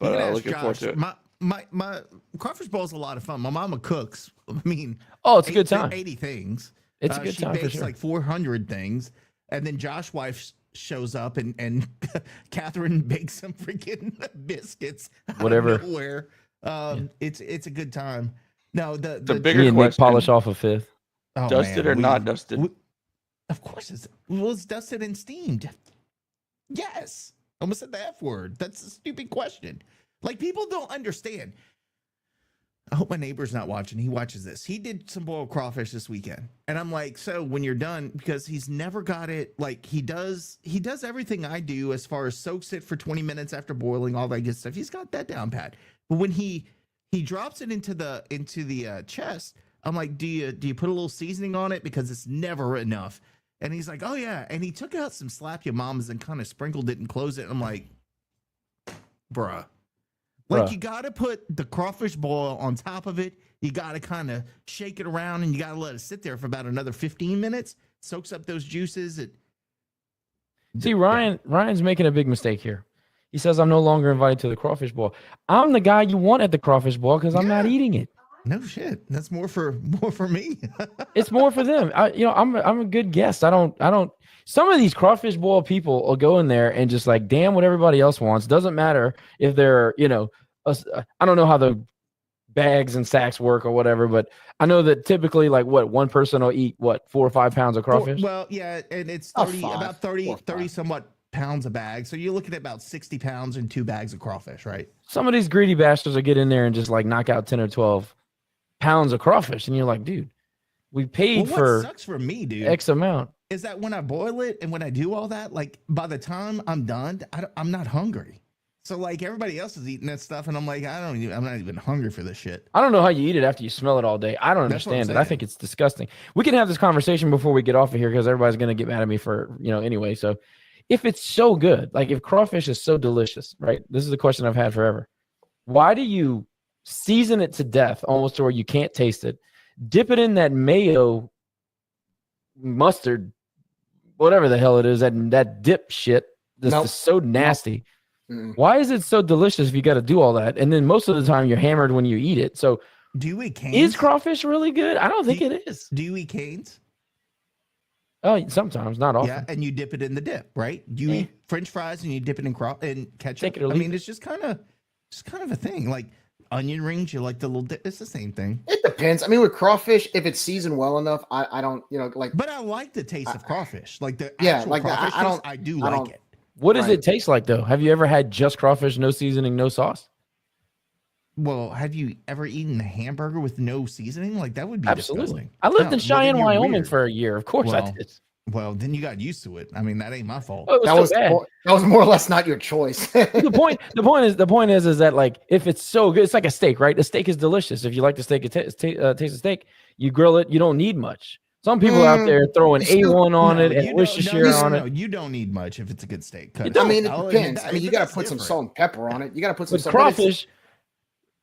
You can but ask looking forward Josh. to it. My crawfish bowl is a lot of fun. My mama cooks. I mean, Oh, it's a good time. 80 things. It's a good she time for bakes sure. like 400 things, and then Josh's wife shows up, and Catherine bakes some freaking biscuits. Whatever. Out of nowhere. It's a good time. No, the bigger Me and Nick question. polish off a fifth. oh, Dusted man, or not dusted? of course, it's dusted and steamed. Yes, almost said the F word. That's a stupid question. Like people don't understand. I hope my neighbor's not watching. He watches this. He did some boiled crawfish this weekend. And I'm like, so when you're done, because he's never got it, like he does everything I do as far as soaks it for 20 minutes after boiling, all that good stuff. He's got that down pat. But when he drops it into the chest, I'm like, do you put a little seasoning on it? Because it's never enough. And he's like, oh yeah. And he took out some slap your mamas and kind of sprinkled it and closed it. And I'm like, bruh. Like you got to put the crawfish boil on top of it. You got to kind of shake it around and you got to let it sit there for about another 15 minutes. Soaks up those juices. See, Ryan's making a big mistake here. He says, I'm no longer invited to the crawfish boil. I'm the guy you want at the crawfish boil because I'm not eating it. No shit. That's more for me. It's more for them. I'm a good guest. I don't. Some of these crawfish boil people will go in there and just like, damn what everybody else wants. Doesn't matter if they're, I don't know how the bags and sacks work or whatever, but I know that typically like one person will eat 4 or 5 pounds of crawfish. Well, yeah. And it's 30 somewhat pounds a bag. So you're looking at about 60 pounds and 2 bags of crawfish, right? Some of these greedy bastards will get in there and just like knock out 10 or 12 pounds of crawfish. And you're like, dude, we paid for what sucks for me, dude, X amount. Is that when I boil it and when I do all that, like by the time I'm done, I'm not hungry. So like everybody else is eating that stuff, and I'm like, I'm not even hungry for this shit. I don't know how you eat it after you smell it all day. I don't That's what I'm understand it. I saying. think it's disgusting. We can have this conversation before we get off of here because everybody's going to get mad at me for, anyway. So if it's so good, like if crawfish is so delicious, right? This is the question I've had forever. Why do you season it to death almost to where you can't taste it? Dip it in that mayo, mustard, whatever the hell it is, that dip shit. This is so nasty. Why is it so delicious if you got to do all that? And then most of the time you're hammered when you eat it. So do you eat canes? Is crawfish really good? I don't think it is. Do you eat canes? Oh, sometimes, not often. Yeah, and you dip it in the dip, right? You eat French fries and you dip it in ketchup. Take it or I leave mean, it. it's just kind of a thing. Like onion rings, you like the little dip. It's the same thing. It depends. I mean, with crawfish, if it's seasoned well enough, I don't, But I like the taste of crawfish. Like the yeah, like crawfish I don't. taste, I do like it. What does it taste like though? Have you ever had just crawfish, no seasoning, no sauce? Well, have you ever eaten a hamburger with no seasoning? Like that would be Absolutely. disgusting. I lived No, in Cheyenne, you're Wyoming weird. for a year. Of course I did. Well, then you got used to it. I mean, that ain't my fault. Oh, it was so bad. That was more or less not your choice. The point is that like if it's so good, it's like a steak, right? The steak is delicious. If you like the steak, taste of steak, you grill it. You don't need much. Some people out there throwing A1 on it and Worcestershire on it. No, you don't need much if it's a good steak. I mean, it depends. I mean, you got to put some salt and pepper on it. You got to put some With crawfish.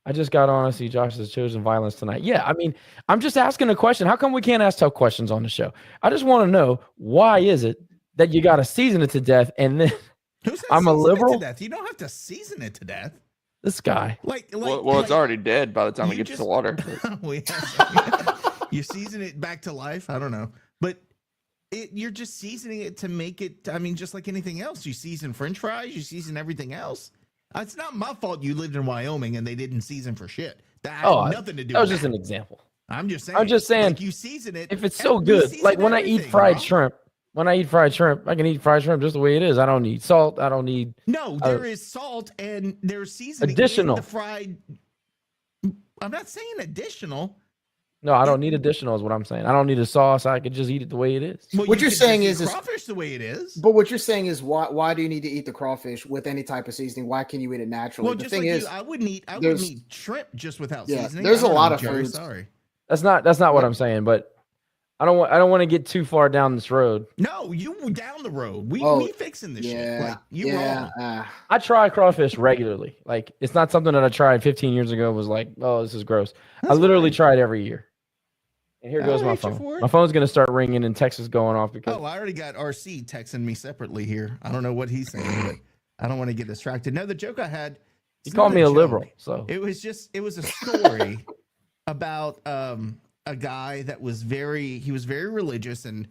I just got on to see Josh has chosen violence tonight. Yeah, I mean, I'm just asking a question. How come we can't ask tough questions on the show? I just want to know, why is it that you got to season it to death and then I'm a liberal? To death? You don't have to season it to death. This guy. Well, it's already dead by the time it gets to the water. You season it back to life. I don't know, but you're just seasoning it to make it. I mean, just like anything else, you season French fries, you season everything else. It's not my fault you lived in Wyoming and they didn't season for shit. That had nothing to do. That was with just an example. I'm just saying. Like you season it if it's so good. Like when I eat fried shrimp. When I eat fried shrimp, I can eat fried shrimp just the way it is. I don't need salt. I don't need. No, there is salt and there's seasoning. Additional. In the fried. I'm not saying additional. No, I don't need additional is what I'm saying. I don't need a sauce. I could just eat it the way it is. Well, what you're saying is crawfish the way it is. But what you're saying is why do you need to eat the crawfish with any type of seasoning? Why can you eat it naturally? Well, the just thing like is, I wouldn't eat shrimp just without seasoning. There's a lot of foods. Sorry. That's not what I'm saying, but I don't want to get too far down this road. No, you down the road. We fixing this shit. Like wrong. I try crawfish regularly. Like it's not something that I tried 15 years ago. Was like, oh, this is gross. I literally try it every year. And here goes my phone. My phone's gonna start ringing and text is going off because I already got RC texting me separately here. I don't know what he's saying, but I don't want to get distracted. No, the joke I had. He called me a liberal, so it was a story about a guy that was very religious, and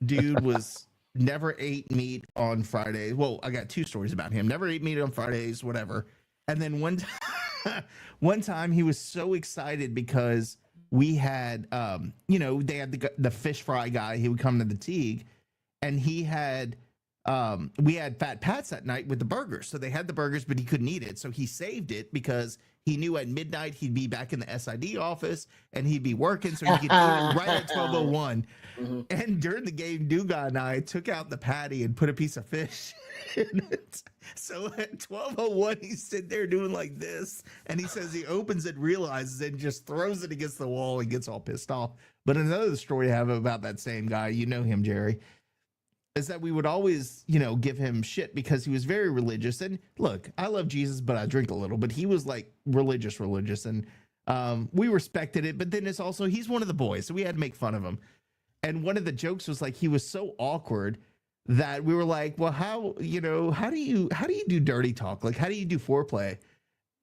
dude was never ate meat on Fridays. Well, I got two stories about him. Never ate meat on Fridays, whatever. And then one time he was so excited because we had they had the fish fry guy. He would come to the Teague, and he had we had Fat Pats that night with the burgers. So they had the burgers, but he couldn't eat it. So he saved it because he knew at midnight he'd be back in the SID office and he'd be working, so he could eat it right at 12:01. Mm-hmm. And during the game, Duga and I took out the patty and put a piece of fish in it. So at 12:01, he's sitting there doing like this, and he says he opens it, realizes it, and just throws it against the wall and gets all pissed off. But another story I have about that same guy, you know him, Jerry, is that we would always, give him shit because he was very religious. And look, I love Jesus, but I drink a little. But he was like religious. And we respected it. But then it's also, he's one of the boys, so we had to make fun of him. And one of the jokes was like, he was so awkward that we were like, well, how do you do dirty talk? Like, how do you do foreplay?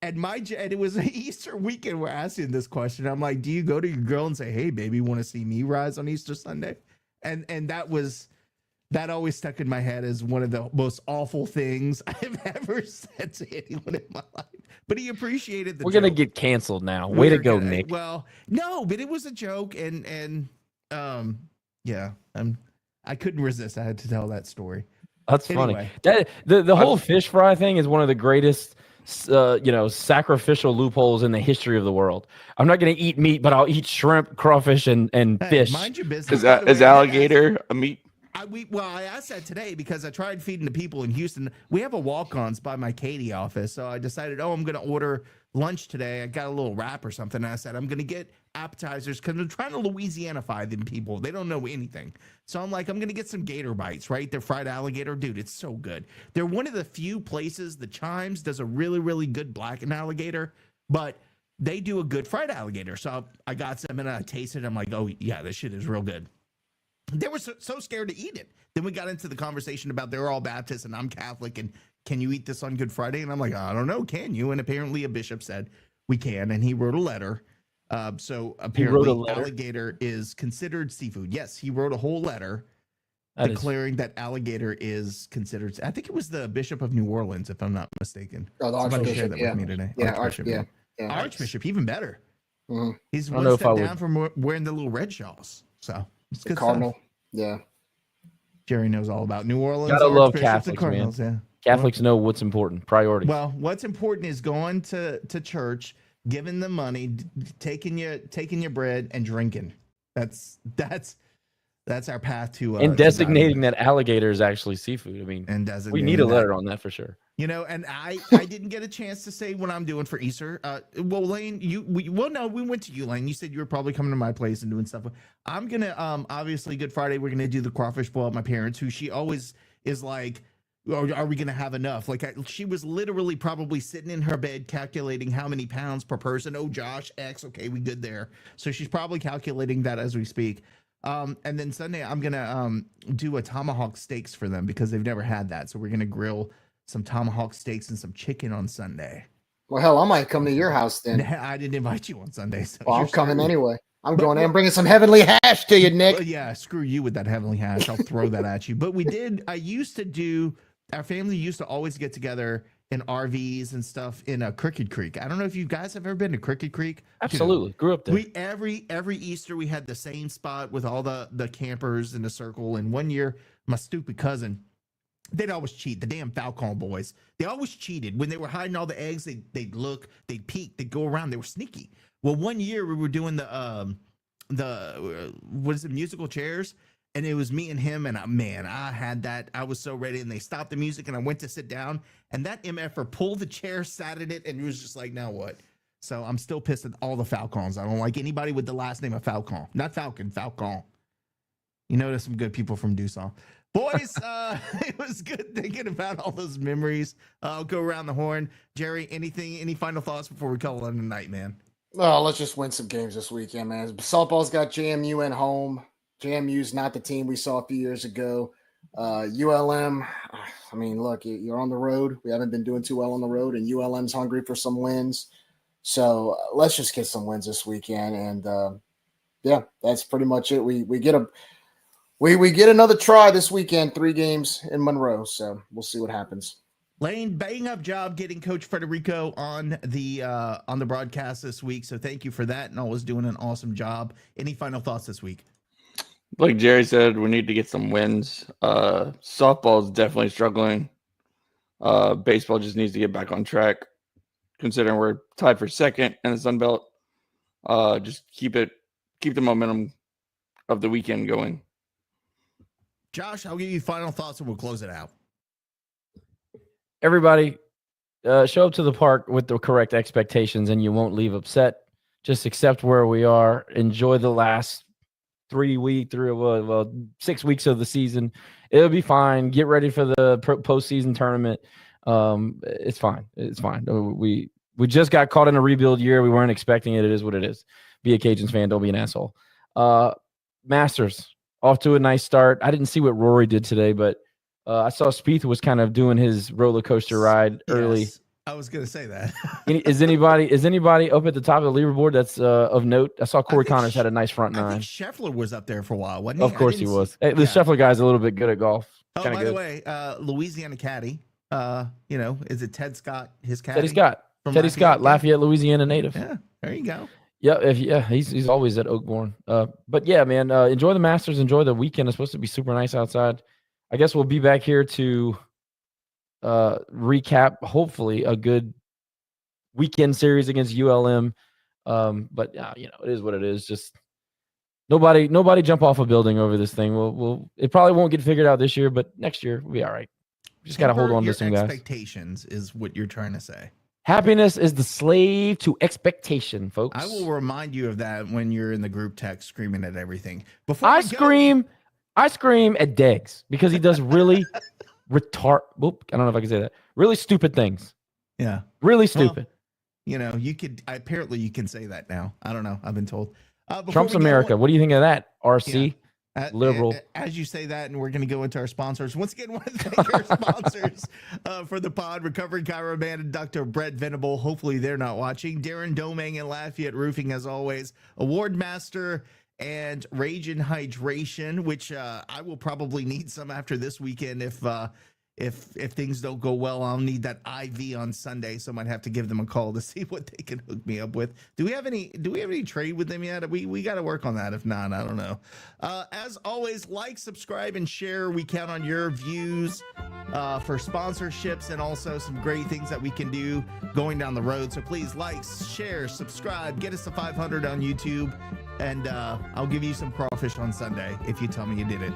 And it was an Easter weekend. We're asking this question. I'm like, do you go to your girl and say, hey, baby, want to see me rise on Easter Sunday? And that always stuck in my head as one of the most awful things I've ever said to anyone in my life. But he appreciated the joke. We're going to get canceled now. Way to go, Nick. Well, no, but it was a joke. And I couldn't resist. I had to tell that story. That's funny. That the whole fish fry thing is one of the greatest sacrificial loopholes in the history of the world. I'm not going to eat meat, but I'll eat shrimp, crawfish, and fish. Mind your business. Is alligator a meat? I asked that today because I tried feeding the people in Houston. We have a walk-ons by my Katy office, so I decided, I'm going to order lunch today. I got a little wrap or something. And I said, I'm going to get appetizers because I'm trying to Louisianify them people. They don't know anything. So I'm like, I'm going to get some gator bites, right? They're fried alligator. Dude, it's so good. They're one of the few places, the Chimes does a really, really good blackened alligator, but they do a good fried alligator. So I got some and I tasted it. I'm like, oh, yeah, this shit is real good. They were so scared to eat it. Then we got into the conversation about they're all Baptist and I'm Catholic and can you eat this on Good Friday? And I'm like, I don't know. Can you? And apparently a bishop said we can. And he wrote a letter. So apparently alligator is considered seafood. Yes, he wrote a whole letter declaring that alligator is considered. I think it was the Bishop of New Orleans, if I'm not mistaken. Oh, the Archbishop. With me today. Yeah, Archbishop. Archbishop, even better. Mm-hmm. He's one step down from wearing the little red shawls. So it's Cardinal. Stuff. Yeah. Jerry knows all about New Orleans. Gotta love Catholics, man. Yeah. Catholics know what's important. Priorities. Well, what's important is going to church, giving the money, taking your bread and drinking. That's our path to and designating that alligator is actually seafood. I mean, and we need a letter on that for sure. You know, and I didn't get a chance to say what I'm doing for Easter. Well, Lane, we went to you, Lane. You said you were probably coming to my place and doing stuff. I'm gonna obviously Good Friday we're gonna do the crawfish boil at my parents, who she always is like, are we gonna have enough? Like she was literally probably sitting in her bed calculating how many pounds per person. Oh, Josh, X. Okay, we good there. So she's probably calculating that as we speak. And then Sunday I'm gonna do a tomahawk steaks for them because they've never had that. So we're gonna grill some tomahawk steaks and some chicken on Sunday. Well, hell, I might come to your house then. I didn't invite you on Sunday. So well, I'm coming anyway. I'm going in and bringing some heavenly hash to you, Nick. Well, yeah, screw you with that heavenly hash. I'll throw that at you. But our family used to always get together in RVs and stuff in Crooked Creek. I don't know if you guys have ever been to Crooked Creek. Absolutely. Grew up there. We every Easter we had the same spot with all the campers in a circle. And one year, my stupid cousin, they'd always cheat. The damn Falcon boys. They always cheated. When they were hiding all the eggs, they'd look, they'd peek, they'd go around. They were sneaky. Well, one year we were doing the musical chairs, and it was me and him, and I had that. I was so ready, and they stopped the music, and I went to sit down, and that MFer pulled the chair, sat in it, and it was just like, now what? So I'm still pissed at all the Falcons. I don't like anybody with the last name of Falcon. Not Falcon, Falcon. You know, there's some good people from Dusson. Boys, it was good thinking about all those memories. I'll go around the horn. Jerry, any final thoughts before we call it a night, man? Oh, let's just win some games this weekend, man. Softball's got JMU at home. JMU's not the team we saw a few years ago. ULM, I mean, look, you're on the road. We haven't been doing too well on the road, and ULM's hungry for some wins. So let's just get some wins this weekend. And, yeah, that's pretty much it. We get another try this weekend, 3 games in Monroe. So we'll see what happens. Lane, bang up job getting Coach Federico on the broadcast this week. So thank you for that, and always doing an awesome job. Any final thoughts this week? Like Jerry said, we need to get some wins. Softball is definitely struggling. Baseball just needs to get back on track, considering we're tied for second in the SunBelt. Just keep the momentum of the weekend going. Josh, I'll give you final thoughts and we'll close it out. Everybody, show up to the park with the correct expectations and you won't leave upset. Just accept where we are. Enjoy the last 6 weeks of the season. It'll be fine. Get ready for the postseason tournament. It's fine. It's fine. We just got caught in a rebuild year. We weren't expecting it. It is what it is. Be a Cajuns fan. Don't be an asshole. Masters. Off to a nice start. I didn't see what Rory did today, but I saw Spieth was kind of doing his roller coaster ride early. Yes, I was going to say that. Is anybody up at the top of the leaderboard that's of note? I saw Corey Connors had a nice front 9. I think Scheffler was up there for a while, wasn't he? Of course he was. Hey, the Scheffler guy's a little bit good at golf. Oh, by the way, Louisiana caddy. Is it Ted Scott? His caddy. Teddy Scott, Lafayette, Louisiana native. Yeah, there you go. He's always at Oakbourne. But yeah, man, enjoy the Masters. Enjoy the weekend. It's supposed to be super nice outside. I guess we'll be back here to recap, hopefully, a good weekend series against ULM. But it is what it is. Just nobody jump off a building over this thing. It probably won't get figured out this year, but next year we'll be all right. Just got to hold on to some guys. Expectations is what you're trying to say. Happiness is the slave to expectation, folks. I will remind you of that when you're in the group text screaming at everything. I scream at Deggs because he does really I don't know if I can say that. Really stupid things. Yeah. Really stupid. Well, you can say that now. I don't know. I've been told. Trump's America. What do you think of that? RC? Yeah. Liberal. As you say that, and we're going to go into our sponsors. Once again, I want to thank our sponsors for the pod, Recovering Chiro Man and Dr. Brett Venable. Hopefully they're not watching. Darren Domang and Lafayette Roofing, as always. Award Master and Rage and Hydration, which I will probably need some after this weekend if things don't go well, I'll need that IV on Sunday, so I might have to give them a call to see what they can hook me up with. Do we have any trade with them yet? We got to work on that. If not, I don't know. As always, like, subscribe, and share. We count on your views for sponsorships and also some great things that we can do going down the road. So please like, share, subscribe, get us to 500 on YouTube, and I'll give you some crawfish on Sunday if you tell me you did it.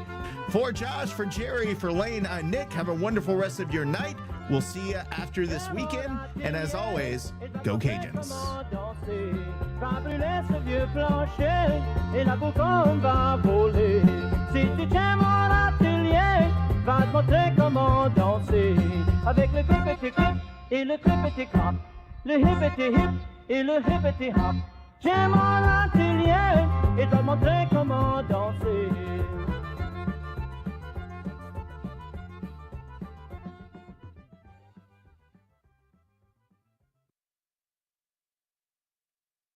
For Josh, for Jerry, for Lane, I'm Nick. Have a wonderful rest of your night. We'll see you after this weekend. And as always, go Cajuns. J'aime mon atelier et